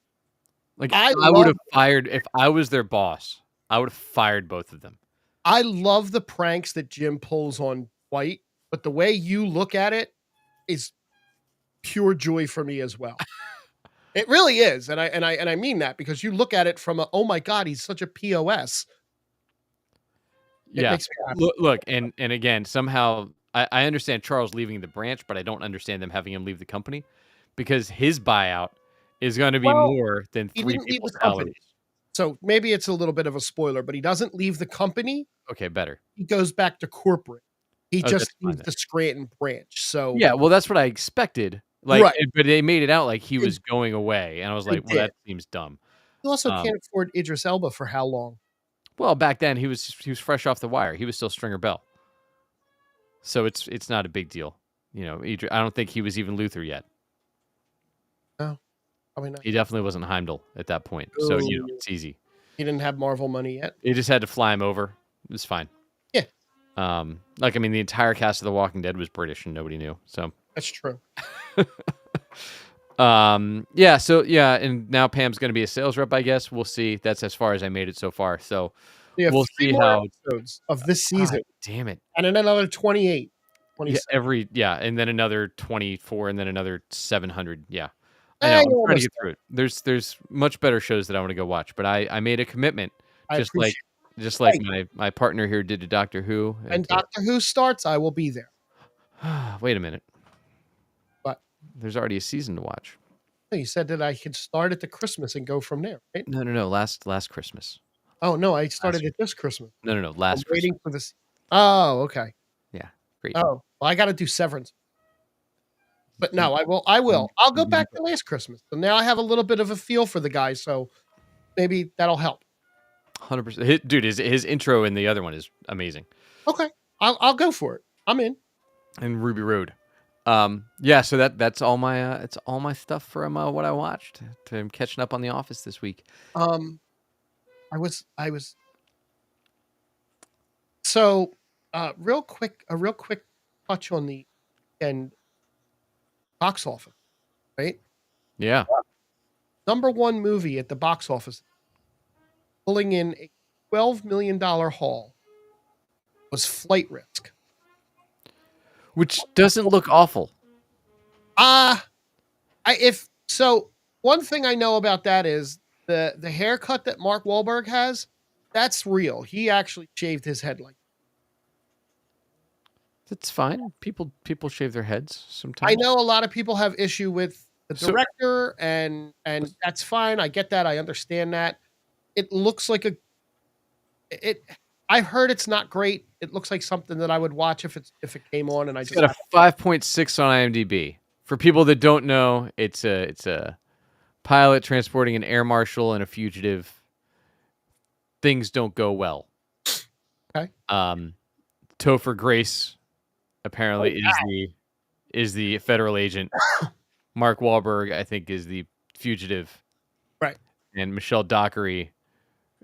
S2: Like I would have fired if I was their boss. I would have fired both of them.
S1: I love the pranks that Jim pulls on Dwight, but the way you look at it is pure joy for me as well. It really is, and I mean that because you look at it from a oh my god, he's such a POS. It makes me happy.
S2: Look, and again, somehow I understand Charles leaving the branch, but I don't understand them having him leave the company because his buyout is going to be more than 3 people's salaries.
S1: So maybe it's a little bit of a spoiler, but he doesn't leave the company.
S2: Okay, better.
S1: He goes back to corporate. He just leaves the Scranton branch. So
S2: yeah, well, that's what I expected. Like, but they made it out like he was going away, and I was like, well, that seems dumb.
S1: You also can't afford Idris Elba for how long?
S2: Well, back then he was fresh off the wire. He was still Stringer Bell. So it's not a big deal. You know, I don't think he was even Luther yet.
S1: No, probably not.
S2: He definitely wasn't Heimdall at that point. So, you know,
S1: Ooh,
S2: it's easy.
S1: he didn't have Marvel money yet.
S2: He just had to fly him over. It was fine.
S1: Yeah,
S2: Like, I mean, the entire cast of The Walking Dead was British and nobody knew. So,
S1: that's true.
S2: yeah. So, yeah. And now Pam's going to be a sales rep, I guess. We'll see. That's as far as I made it so far. So,
S1: We have
S2: we'll
S1: 3
S2: see
S1: more
S2: how.
S1: episodes of this
S2: God
S1: season,
S2: damn it.
S1: and then another 28,
S2: Yeah.
S1: 27.
S2: And then another 24 and then another 700. Yeah. I know.
S1: Eh,
S2: I'm
S1: you're
S2: trying to
S1: almost
S2: get through it. There's much better shows that I want to go watch, but I made a commitment,
S1: I
S2: just like
S1: appreciate
S2: just like
S1: it.
S2: my partner here did to Doctor Who.
S1: When Doctor Who starts, I will be there.
S2: Wait a minute.
S1: But
S2: There's already a season to watch.
S1: you said that I could start at the Christmas and go from there, right?
S2: No. Last Christmas.
S1: Oh, no, I
S2: Last
S1: started it this Christmas.
S2: No.
S1: I'm
S2: Last Christmas.
S1: waiting for this. Oh, okay.
S2: Yeah. Great.
S1: Oh, well, I gotta do Severance. But no, I will. I'll go back to last Christmas. So now I have a little bit of a feel for the guy, so maybe that'll help.
S2: 100%. Dude, his intro in the other one is amazing.
S1: Okay. I'll go for it. I'm in.
S2: And Ruby Road. Yeah, so that's all my it's all my stuff from what I watched. I'm catching up on The Office this week.
S1: I was so real quick touch on the end box office, right?
S2: Yeah.
S1: Number 1 movie at the box office pulling in a $12 million haul was Flight Risk.
S2: Which doesn't look awful.
S1: One thing I know about that is the haircut that Mark Wahlberg has, that's real. He actually shaved his head like.
S2: That's fine. People shave their heads sometimes.
S1: I know a lot of people have issue with the director, and that's fine. I get that. I understand that. It looks like I've heard it's not great. It looks like something that I would watch if it came on, and I just
S2: got a 5.6 on IMDb. For people that don't know, it's a pilot transporting an air marshal and a fugitive. Things don't go well.
S1: Okay.
S2: Topher Grace apparently is the federal agent. Mark Wahlberg, I think, is the fugitive.
S1: Right.
S2: And Michelle Dockery,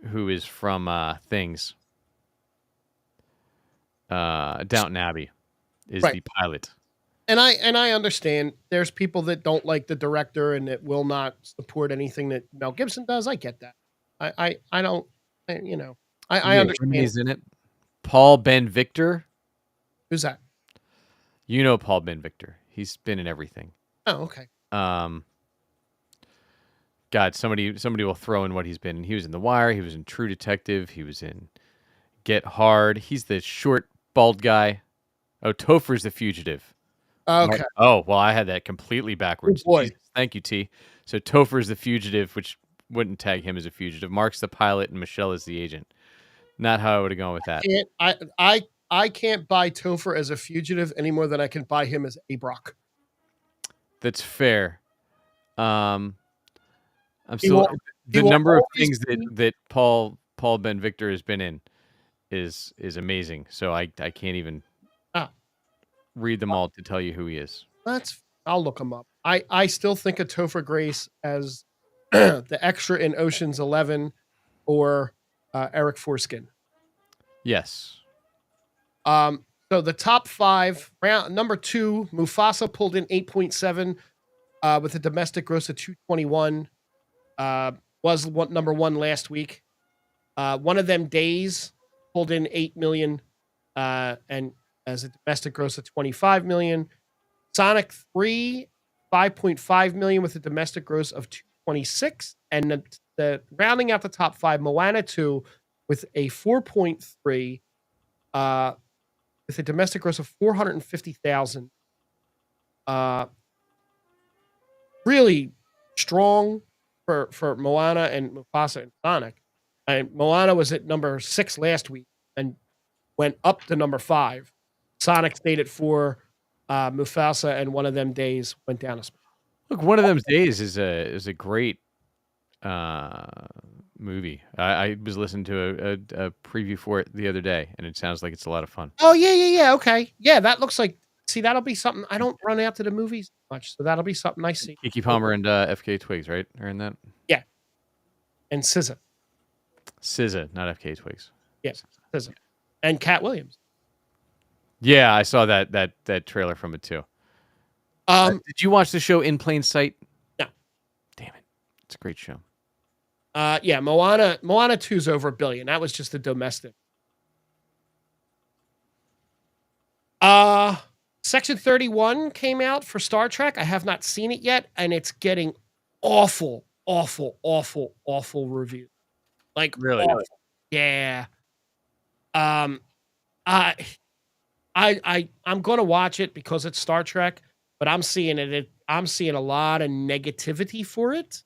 S2: who is from Things. Downton Abbey is the pilot.
S1: And I understand there's people that don't like the director and that will not support anything that Mel Gibson does. I get that. I don't, I understand.
S2: He's in it. Paul Ben Victor.
S1: Who's that?
S2: You know Paul Ben Victor. He's been in everything.
S1: Oh, okay.
S2: God, somebody will throw in what he's been in. He was in The Wire. He was in True Detective. He was in Get Hard. He's the short, bald guy. Oh, Topher's the fugitive.
S1: Okay.
S2: Oh, well, I had that completely backwards.
S1: Oh, boy.
S2: Jesus. Thank you, T. So Topher's the fugitive, which wouldn't tag him as a fugitive. Mark's the pilot, and Michelle is the agent. Not how I would have gone with that.
S1: I can't buy Topher as a fugitive any more than I can buy him as a Brock.
S2: That's fair. I'm still the number of things that Paul Ben Victor has been in is amazing. So I can't even read them all to tell you who he is.
S1: I'll look him up. I still think of Topher Grace as the extra in Ocean's 11 or Eric Foreskin.
S2: Yes.
S1: So the top 5, number 2, Mufasa pulled in 8.7 with a domestic gross of 221. Was number 1 last week. One of Them Days pulled in 8 million and as a domestic gross of 25 million. Sonic 3, 5.5 million with a domestic gross of 226. And the rounding out the top 5, Moana 2 with a 4.3 with a domestic gross of 450,000. Really strong for Moana and Mufasa and Sonic. And Moana was at number 6 last week and went up to number 5. Sonic stayed at 4. Mufasa and One of Them Days went down a spot.
S2: Look, One of Them Days is a great movie. I was listening to a preview for it the other day, and it sounds like it's a lot of fun.
S1: Oh, yeah, okay. Yeah, that looks like see, that'll be something I don't run out to the movies much, so that'll be something I see.
S2: Kiki Palmer and FK Twigs, right? Are in that?
S1: Yeah, and SZA.
S2: SZA, not FK Twigs.
S1: Yeah, SZA. And Cat Williams.
S2: Yeah, I saw that trailer from it too. Did you watch the show In Plain Sight?
S1: No.
S2: Damn it. It's a great show.
S1: Yeah, Moana 2's over $1 billion. That was just a domestic. Section 31 came out for Star Trek. I have not seen it yet, and it's getting awful reviews. Like
S2: Really?
S1: awful. Yeah. I'm gonna watch it because it's Star Trek, but I'm seeing a lot of negativity for it.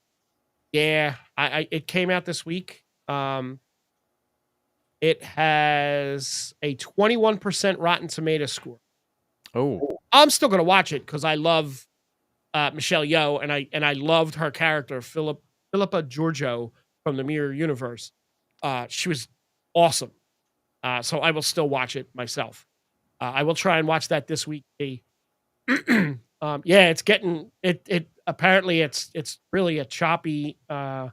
S1: Yeah, it came out this week. It has a 21% Rotten Tomato score.
S2: Oh,
S1: I'm still gonna watch it because I love Michelle Yeoh, and I loved her character, Philippa Georgiou from the Mirror Universe. She was awesome. So I will still watch it myself. I will try and watch that this week. Yeah, it's getting it. Apparently, it's really a choppy. So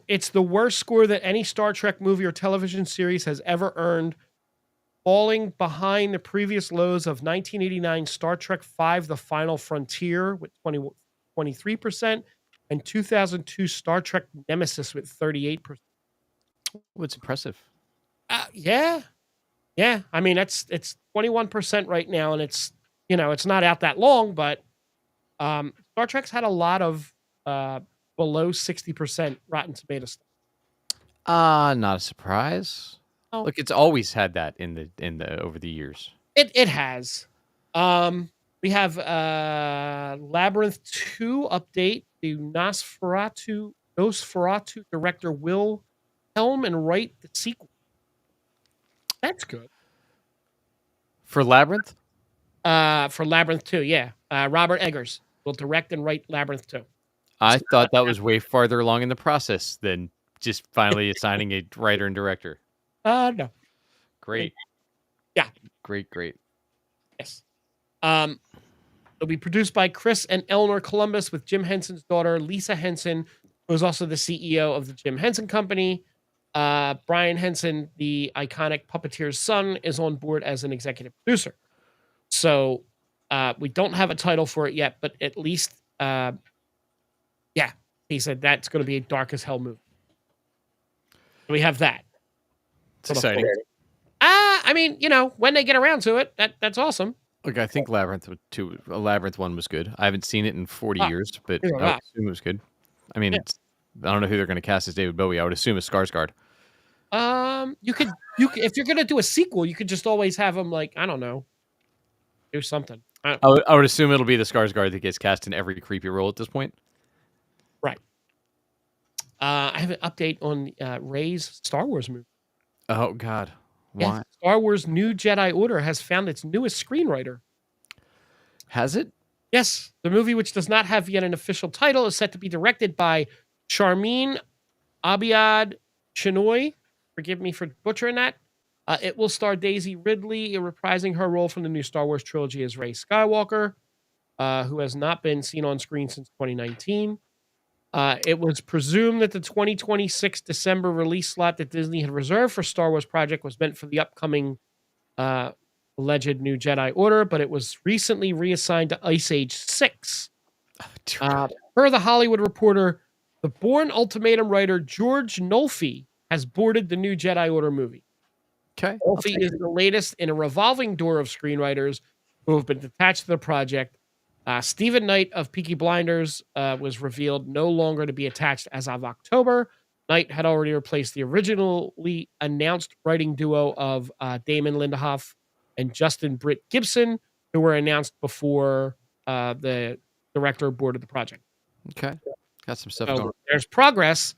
S1: it's the worst score that any Star Trek movie or television series has ever earned, falling behind the previous lows of 1989 Star Trek V: The Final Frontier with 23%, and 2002 Star Trek Nemesis with 38%.
S2: what's impressive?
S1: Yeah. I mean, it's 21% right now, and it's not out that long, but Star Trek's had a lot of below 60% Rotten Tomatoes.
S2: Not a surprise.
S1: Oh.
S2: Look, it's always had that in the over the years.
S1: It has. We have Labyrinth 2 update. The Nosferatu director will helm and write the sequel. That's good.
S2: For Labyrinth?
S1: For Labyrinth 2, yeah. Robert Eggers will direct and write Labyrinth 2.
S2: I thought that was way farther along in the process than just finally assigning a writer and director.
S1: No.
S2: Great.
S1: Yeah.
S2: Great.
S1: Yes. It'll be produced by Chris and Eleanor Columbus with Jim Henson's daughter, Lisa Henson, who is also the CEO of the Jim Henson Company. Brian Henson, the iconic puppeteer's son, is on board as an executive producer. So we don't have a title for it yet, but at least, he said that's going to be a dark as hell movie. So we have that.
S2: It's exciting.
S1: I mean, when they get around to it, that's awesome.
S2: Look, I think Labyrinth 1 was good. I haven't seen it in 40 years, but I would assume it was good. I mean, I don't know who they're going to cast as David Bowie. I would assume it's Skarsgård.
S1: You could if you're going to do a sequel, you could just always have him I don't know, do something.
S2: I would assume it'll be the Skarsgård that gets cast in every creepy role at this point.
S1: Right. I have an update on Rey's Star Wars movie.
S2: Oh God. Why?
S1: Yeah, Star Wars New Jedi Order has found its newest screenwriter.
S2: Has it?
S1: Yes. The movie, which does not have yet an official title, is set to be directed by Sharmeen Abiad Chinoy. Forgive me for butchering that. It will star Daisy Ridley, reprising her role from the new Star Wars trilogy as Rey Skywalker, who has not been seen on screen since 2019. It was presumed that the 2026 December release slot that Disney had reserved for Star Wars project was meant for the upcoming alleged New Jedi Order, but it was recently reassigned to Ice Age 6. Per the Hollywood Reporter, the Bourne Ultimatum writer George Nolfi has boarded the New Jedi Order movie.
S2: Okay.
S1: Nolfi is the latest in a revolving door of screenwriters who have been attached to the project. Stephen Knight of Peaky Blinders was revealed no longer to be attached as of October. Knight had already replaced the originally announced writing duo of Damon Lindelof and Justin Britt Gibson, who were announced before the director boarded the project.
S2: Okay. Got some stuff
S1: So
S2: going.
S1: there's progress,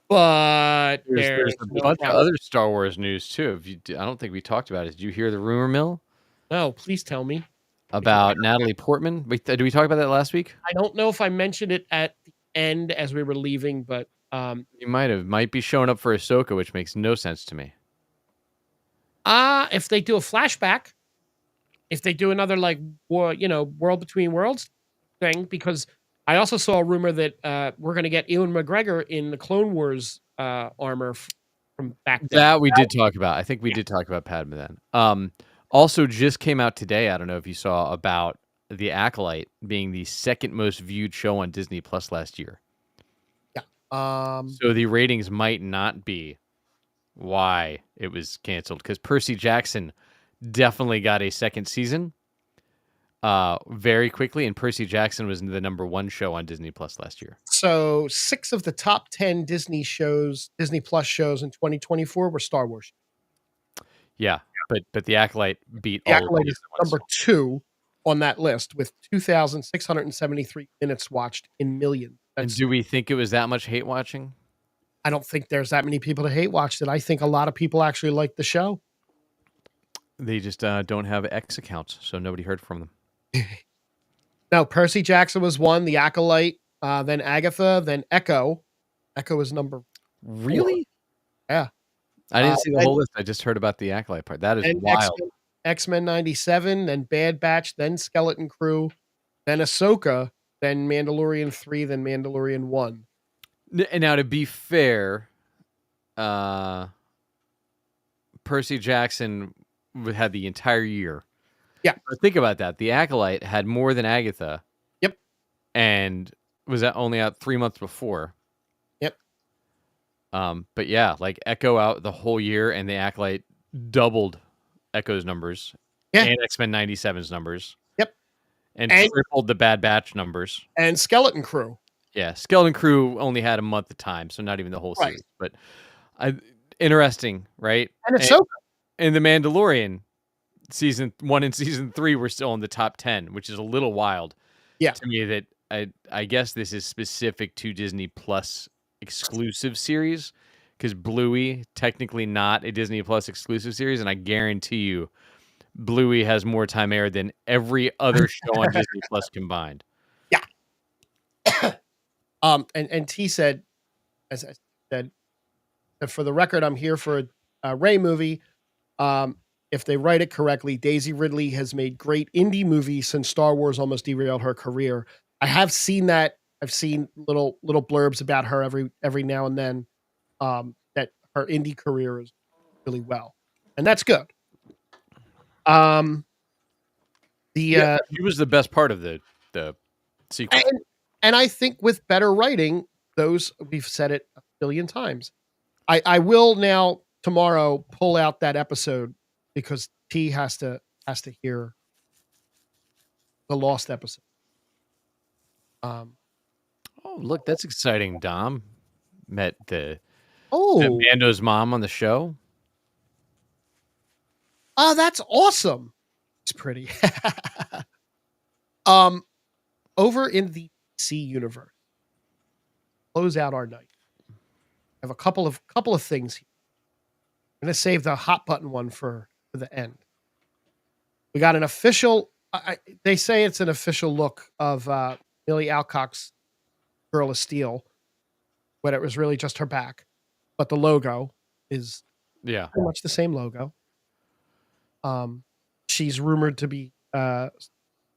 S1: but
S2: There's a bunch of other Star Wars news too. I don't think we talked about it. Did you hear the rumor mill?
S1: No, please tell me.
S2: About Natalie Portman? Did we talk about that last week?
S1: I don't know if I mentioned it at the end as we were leaving, but
S2: You might be showing up for Ahsoka, which makes no sense to me.
S1: if they do a flashback, if they do another like World Between Worlds thing, because I also saw a rumor that we're going to get Ewan McGregor in the Clone Wars armor from back then.
S2: That we did talk about. I think we did talk about Padme then. Also just came out today. I don't know if you saw about The Acolyte being the second most viewed show on Disney Plus last year.
S1: Yeah.
S2: So the ratings might not be why it was canceled, because Percy Jackson definitely got a second season very quickly, and Percy Jackson was the number one show on Disney Plus last year.
S1: So 6 of the top 10 Disney Plus shows in 2024 were Star Wars.
S2: Yeah, but The Acolyte beat
S1: The
S2: all of
S1: Acolyte
S2: the
S1: is
S2: other ones.
S1: number 2 on that list with 2,673 minutes watched in millions.
S2: And do we think it was that much hate watching?
S1: I don't think there's that many people that hate watched it. I think a lot of people actually like the show.
S2: They just don't have X accounts, so nobody heard from them.
S1: No, Percy Jackson was 1, The Acolyte, then Agatha, then Echo. Echo is number 4.
S2: Really?
S1: Yeah.
S2: I didn't see the whole list. I just heard about the Acolyte part. That is wild.
S1: X-Men 97, then Bad Batch, then Skeleton Crew, then Ahsoka, then Mandalorian 3, then Mandalorian 1.
S2: And now, to be fair, Percy Jackson had the entire year.
S1: Yeah.
S2: But think about that. The Acolyte had more than Agatha.
S1: Yep.
S2: And was that only out 3 months before?
S1: Yep.
S2: But yeah, like Echo out the whole year, and the Acolyte doubled Echo's numbers.
S1: Yeah.
S2: And X-Men 97's numbers.
S1: Yep.
S2: And tripled the Bad Batch numbers.
S1: And Skeleton Crew.
S2: Yeah, Skeleton Crew only had a month of time, so not even the whole season. But interesting, right?
S1: And Ahsoka.
S2: And The Mandalorian, season 1 and season 3 were still in the top 10, which is a little wild.
S1: Yeah.
S2: To me, that I guess this is specific to Disney Plus exclusive series, because Bluey technically not a Disney Plus exclusive series, and I guarantee you, Bluey has more time aired than every other show on Disney Plus combined.
S1: Yeah. And T said, as I said, for the record, I'm here for a Rey movie. If they write it correctly, Daisy Ridley has made great indie movies since Star Wars almost derailed her career. I have seen that. I've seen little blurbs about her every now and then. That her indie career is really well, and that's good. She
S2: was the best part of the sequel.
S1: And I think with better writing, we've said it a billion times. I will now tomorrow pull out that episode because T has to hear the lost episode.
S2: Oh, look, that's exciting. Dom met Mando's mom on the show.
S1: Oh, that's awesome. It's pretty. Over in the DC universe, close out our night. I have a couple of things here. I'm going to save the hot button one for the end. We got an official. They say it's an official look of Millie Alcock's Girl of Steel, but it was really just her back. But the logo is pretty much the same logo. She's rumored to be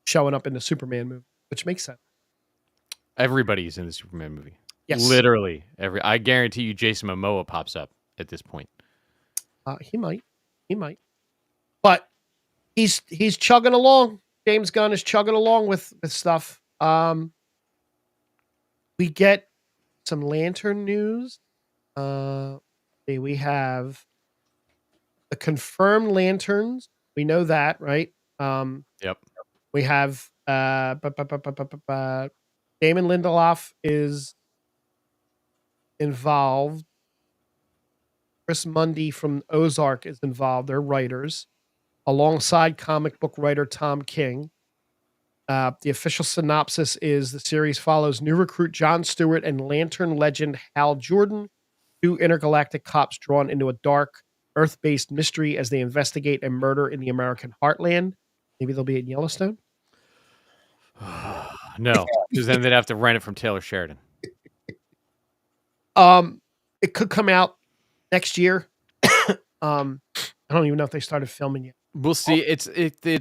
S1: showing up in the Superman movie, which makes sense.
S2: Everybody's in the Superman movie.
S1: Yes,
S2: literally every. I guarantee you, Jason Momoa pops up at this point.
S1: He might, but he's chugging along. James Gunn is chugging along with stuff. We get some Lantern news. We have the confirmed Lanterns. We know that, right?
S2: Yep.
S1: We have Damon Lindelof is involved. Chris Mundy from Ozark is involved. They're writers, alongside comic book writer Tom King. The official synopsis is the series follows new recruit John Stewart and Lantern legend Hal Jordan, two intergalactic cops drawn into a dark, Earth-based mystery as they investigate a murder in the American heartland. Maybe they'll be in Yellowstone.
S2: No, because then they'd have to rent it from Taylor Sheridan.
S1: It could come out next year. I don't even know if they started filming yet.
S2: We'll see. It's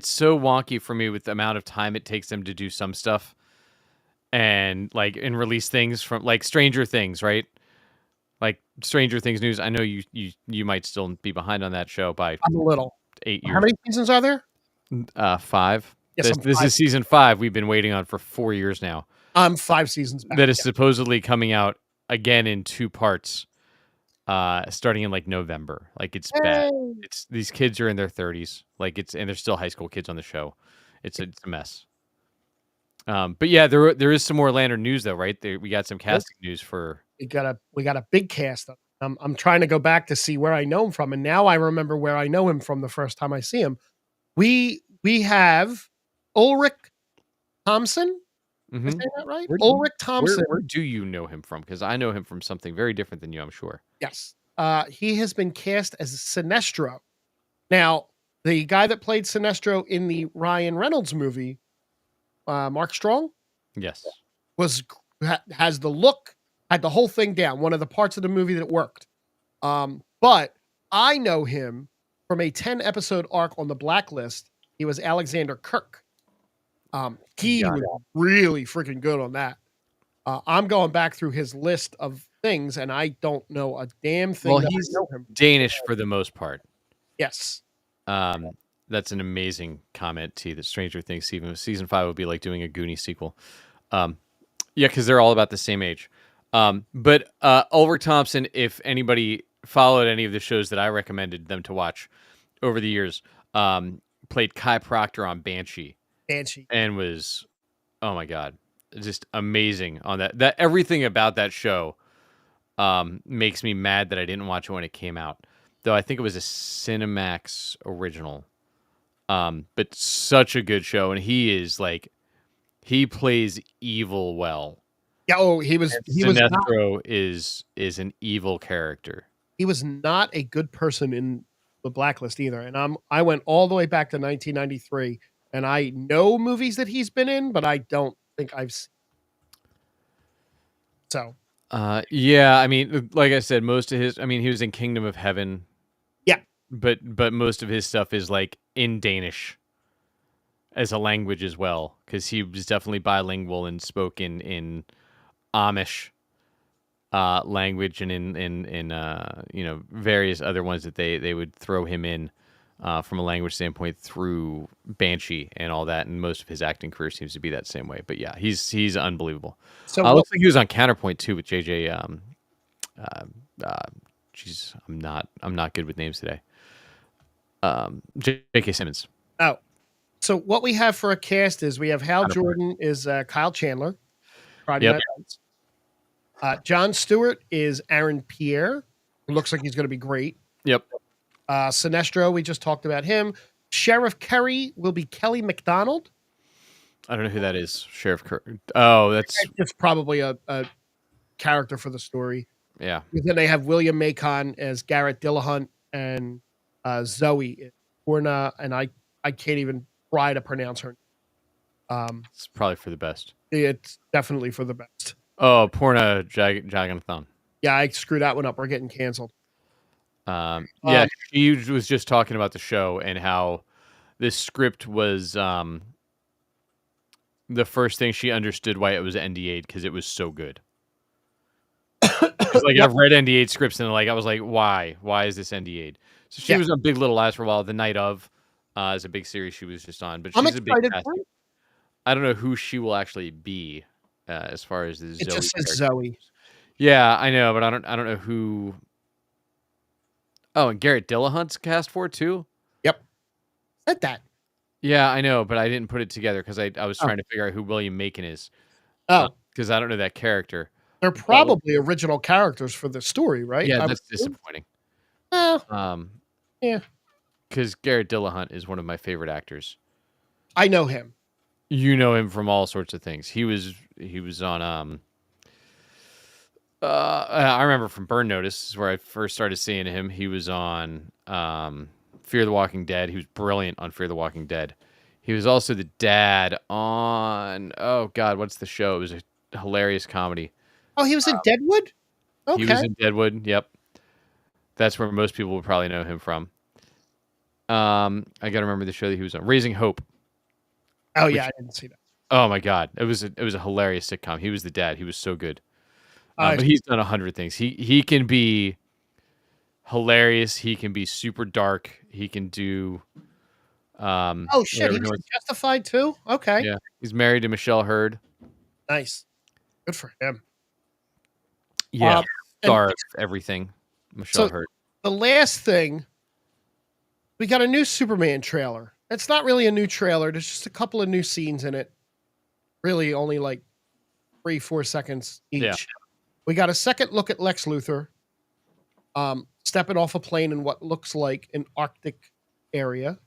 S2: so wonky for me with the amount of time it takes them to do some stuff and release things from like Stranger Things, right? Like Stranger Things news. I know you might still be behind on that show by
S1: I'm a little.
S2: 8
S1: How
S2: years.
S1: many seasons are there?
S2: 5.
S1: Yes,
S2: This is season 5. We've been waiting on for 4 years now.
S1: I'm 5 seasons back.
S2: That is supposedly coming out again in 2 parts, starting in like November. Like it's bad.
S1: Hey.
S2: It's these kids are in their 30s. And they're still high school kids on the show. It's a mess. But yeah, there is some more Lantern news though, right? We got some casting news for.
S1: We got a big cast. I'm trying to go back to see where I know him from, and now I remember where I know him from the first time I see him. We have Ulrich Thompson. Am I saying that right? Ulrich Thompson.
S2: Where do you know him from? Because I know him from something very different than you, I'm sure.
S1: Yes. He has been cast as Sinestro. Now, the guy that played Sinestro in the Ryan Reynolds movie, Mark Strong,
S2: Yes.
S1: has the look, had the whole thing down. One of the parts of the movie that worked. But I know him from a 10-episode arc on the Blacklist. He was Alexander Kirk. He was really freaking good on that. I'm going back through his list of things, and I don't know a damn thing.
S2: Well, he's Danish for the most part.
S1: Yes.
S2: That's an amazing comment, T. That Stranger Things season 5 would be like doing a Goonie sequel. Yeah, because they're all about the same age. But Ulrich Thompson, if anybody followed any of the shows that I recommended them to watch over the years, played Kai Proctor on Banshee. And was, oh my God, just amazing on that. That everything about that show makes me mad that I didn't watch it when it came out. Though I think it was a Cinemax original. But such a good show, and he plays evil well.
S1: Yeah,
S2: Sinestro is an evil character.
S1: He was not a good person in the Blacklist either. And I went all the way back to 1993, and I know movies that he's been in, but I don't think I've seen. So.
S2: Yeah, I mean, like I said, most of his. I mean, he was in Kingdom of Heaven.
S1: Yeah.
S2: But most of his stuff is like in Danish as a language as well, because he was definitely bilingual and spoke in Amish language and in various other ones that they would throw him in from a language standpoint through Banshee and all that, and most of his acting career seems to be that same way. But yeah, he's unbelievable. So looks like he was on Counterpoint too with JJ. Jeez, I'm not good with names today. J.K. Simmons.
S1: Oh, so what we have for a cast is we have Hal Jordan is Kyle Chandler.
S2: Yep.
S1: John Stewart is Aaron Pierre. Who looks like he's going to be great.
S2: Yep.
S1: Sinestro, we just talked about him. Sheriff Kerry will be Kelly MacDonald.
S2: I don't know who that is. Sheriff Kerry. Oh, that's
S1: just probably a character for the story.
S2: Yeah.
S1: And then they have William Macon as Garrett Dillahunt and Zoe Orna, and I can't even try to pronounce her.
S2: It's probably for the best.
S1: It's definitely for the best.
S2: Oh, Porna Jagannathon.
S1: Yeah, I screwed that one up. We're getting canceled.
S2: Yeah, she was just talking about the show and how this script was the first thing she understood why it was NDA'd, because it was so good. Like, I've read NDA'd scripts and I was like, why? Why is this NDA'd? So she was on Big Little Lies for a while. The Night Of is a big series she was just on, but she's a big cast. I don't know who she will actually be as far as the Zoe.
S1: It just says Zoe.
S2: Yeah, I know, but I don't know who. Oh, and Garrett Dillahunt's cast for it too?
S1: Yep. Said that.
S2: Yeah, I know, but I didn't put it together because I was trying to figure out who William Macon is.
S1: Oh.
S2: Because I don't know that character.
S1: They're probably original characters for the story, right?
S2: Yeah, that's disappointing.
S1: Yeah.
S2: Because Garrett Dillahunt is one of my favorite actors.
S1: I know him.
S2: You know him from all sorts of things. He was on I remember from Burn Notice is where I first started seeing him. He was on Fear the Walking Dead. He was brilliant on Fear the Walking Dead. He was also the dad on, oh God, what's the show? It was a hilarious comedy.
S1: Oh, he was in Deadwood?
S2: He was
S1: Okay.
S2: in Deadwood. Yep. That's where most people would probably know him from. I got to remember the show that he was on, Raising Hope.
S1: Oh yeah,
S2: Which,
S1: I didn't see that.
S2: oh my God, it was a hilarious sitcom. He was the dad. He was so good.
S1: Uh,
S2: But he's done 100 things. He can be hilarious. He can be super dark. He can do
S1: oh shit,
S2: whatever
S1: he
S2: he
S1: was in
S2: wants.
S1: Justified too. Okay,
S2: Yeah, he's married to Michelle Hurd.
S1: nice, good for him.
S2: Yeah,
S1: And
S2: star of everything. Michelle
S1: so
S2: Hurd.
S1: the last thing, we got a new Superman trailer. It's not really a new trailer. There's just a couple of new scenes in it. Really, only like 3-4 seconds each.
S2: Yeah.
S1: We got a second look at Lex Luthor, stepping off a plane in what looks like an Arctic area,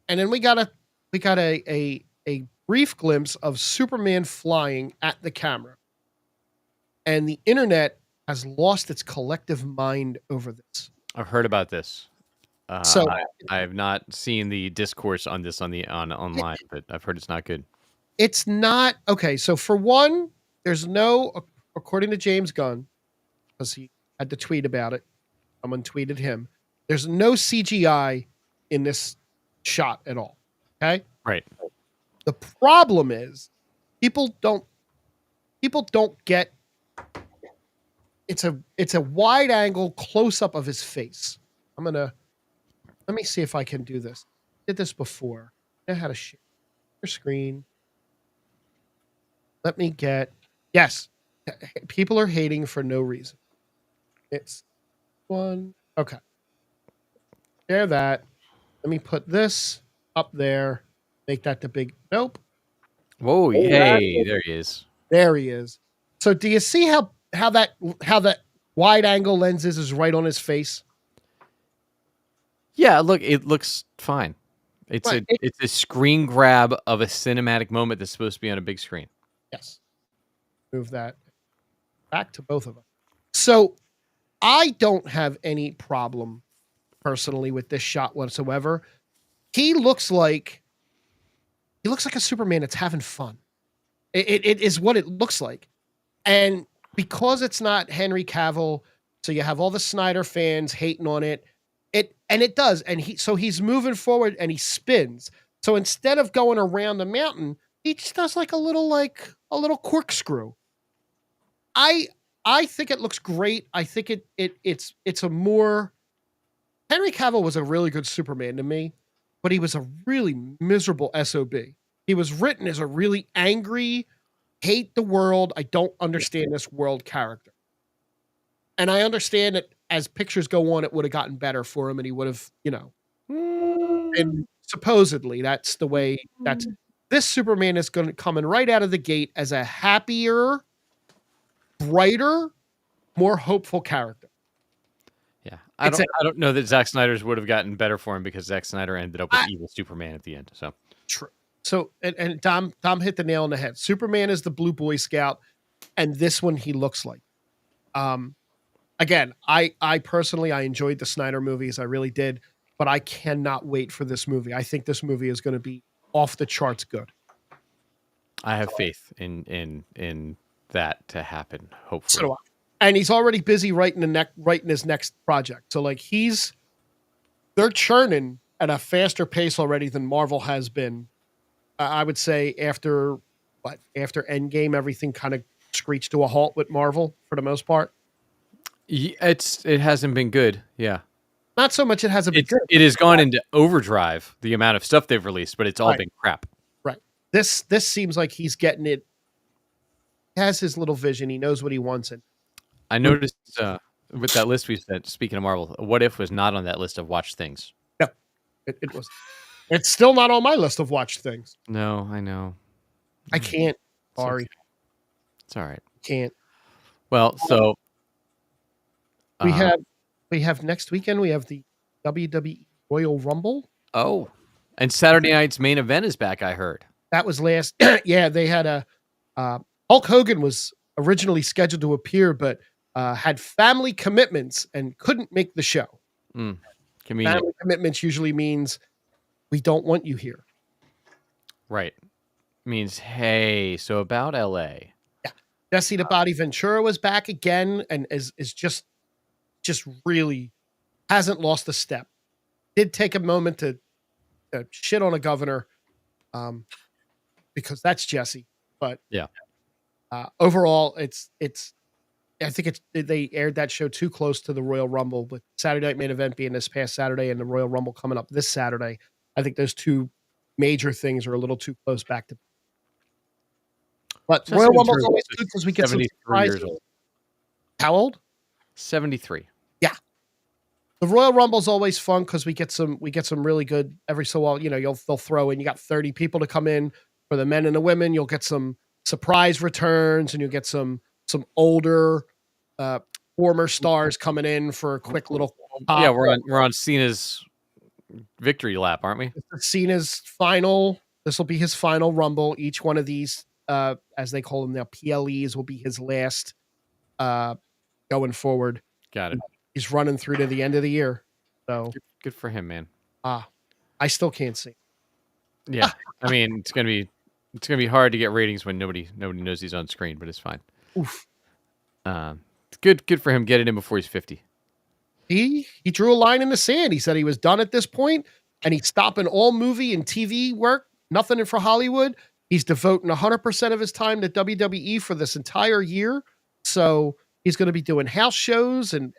S1: and then we got a brief glimpse of Superman flying at the camera, and the internet has lost its collective mind over this.
S2: I've heard about this.
S1: So
S2: I have not seen the discourse on this on online, but I've heard it's not good.
S1: it's not okay. So for one, there's no, according to James Gunn, because he had to tweet about it. Someone tweeted him. There's no CGI in this shot at all. Okay.
S2: Right.
S1: The problem is people don't get it's a wide angle close up of his face. Let me see if I can do this. Did this before. I know how to share your screen. Let me get yes. People are hating for no reason. It's one. Okay. Share that. Let me put this up there. Make that the big nope.
S2: Whoa! Yay! There he is.
S1: There he is. So do you see how that wide angle lenses is right on his face?
S2: Yeah. Look, it looks fine. It's
S1: Right.
S2: it's a screen grab of a cinematic moment that's supposed to be on a big screen.
S1: Yes. Move that back to both of them. So I don't have any problem personally with this shot whatsoever. He looks like a Superman that's having fun. It is what it looks like. And because it's not Henry Cavill, so you have all the Snyder fans hating on it. It does. And he's moving forward and he spins. So instead of going around the mountain, he just does like a little corkscrew. I think it looks great. I think it's a more Henry Cavill was a really good Superman to me, but he was a really miserable SOB. He was written as a really angry, hate the world, I don't understand this world character. And I understand that as pictures go on, it would have gotten better for him and he would have, and supposedly that's the way this Superman is going to coming right out of the gate as a happier, brighter, more hopeful character.
S2: Yeah, I don't know that Zack Snyder's would have gotten better for him because Zack Snyder ended up with evil Superman at the end. So
S1: true. So and Dom hit the nail on the head. Superman is the blue Boy Scout, and this one he looks like. Again, I personally I enjoyed the Snyder movies, I really did, but I cannot wait for this movie. I think this movie is going to be off the charts good.
S2: I have faith in that to happen. Hopefully,
S1: So do I. And he's already busy writing his next project. So like they're churning at a faster pace already than Marvel has been. I would say after Endgame, everything kind of screeched to a halt with Marvel for the most part.
S2: it hasn't been good. Yeah,
S1: Not so much it hasn't been good.
S2: It has gone into overdrive, the amount of stuff they've released, but it's all been crap.
S1: Right. This seems like he's getting it. He has his little vision. He knows what he wants. And
S2: I noticed with that list we said, speaking of Marvel, What If was not on that list of watch things.
S1: no, it was. It's still not on my list of watch things.
S2: No, I know.
S1: I can't. Sorry.
S2: Okay. It's all right.
S1: Can't.
S2: Well, so
S1: We have next weekend. We have the WWE Royal Rumble.
S2: Oh, and Saturday night's main event is back. I heard
S1: That was last. Yeah, they had a Hulk Hogan was originally scheduled to appear, but had family commitments and couldn't make the show.
S2: Convenient.
S1: Family commitments usually means we don't want you here.
S2: Right. Means hey. So about LA.
S1: Yeah. Jesse the Body Ventura was back again and is just really hasn't lost a step. Did take a moment to shit on a governor, because that's Jesse. But
S2: Yeah.
S1: overall, it's. I think they aired that show too close to the Royal Rumble, with Saturday Night Main Event being this past Saturday and the Royal Rumble coming up this Saturday. I think those two major things are a little too close back to. But
S2: Jesse
S1: Royal Rumble's
S2: Ventura's
S1: always
S2: also
S1: good because we get some
S2: 73 years
S1: surprises.
S2: old.
S1: How old?
S2: 73.
S1: Yeah. The Royal Rumble's always fun because we get some really good every so while, they'll throw in, you got 30 people to come in for the men and the women. You'll get some surprise returns and you'll get some older former stars coming in for a quick little pop.
S2: Yeah, we're on Cena's victory lap, aren't we?
S1: Cena's final. This will be his final Rumble. Each one of these, as they call them now, PLEs, will be his last going forward.
S2: Got it.
S1: He's running through to the end of the year. So
S2: Good for him, man.
S1: I still can't see.
S2: Yeah. I mean, it's gonna be hard to get ratings when nobody knows he's on screen, but it's fine.
S1: Oof.
S2: Good for him getting in before he's 50.
S1: He drew a line in the sand. He said he was done at this point, and he's stopping all movie and TV work, nothing for Hollywood. He's devoting 100% of his time to WWE for this entire year. So he's going to be doing house shows and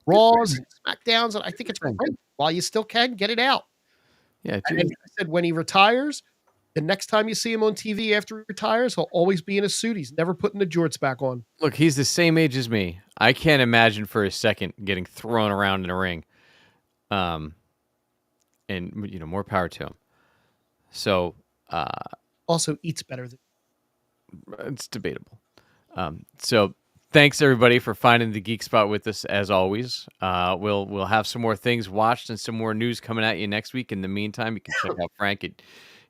S1: Raws and SmackDowns, and I think it's great. While you still can, get it out.
S2: Yeah,
S1: and I said when he retires, the next time you see him on TV after he retires, he'll always be in a suit. He's never putting the jorts back on.
S2: Look, he's the same age as me. I can't imagine for a second getting thrown around in a ring. And more power to him. So,
S1: also eats better than.
S2: It's debatable. So thanks everybody for finding the Geek Spot with us as always. We'll have some more things watched and some more news coming at you next week. In the meantime, you can check out Frank at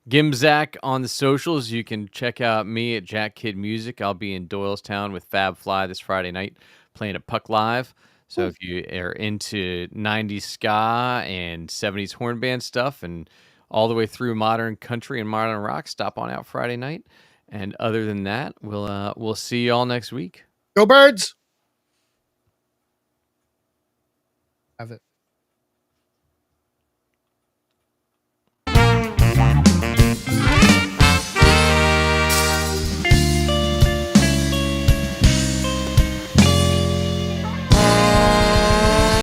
S2: Gimzak on the socials. You can check out me at Jack Kid Music. I'll be in Doylestown with Fab Fly this Friday night playing at Puck Live. So if you are into 90s ska and 70s horn band stuff and all the way through modern country and modern rock, stop on out Friday night. And other than that, we'll see you all next week.
S1: Go Birds! Have it.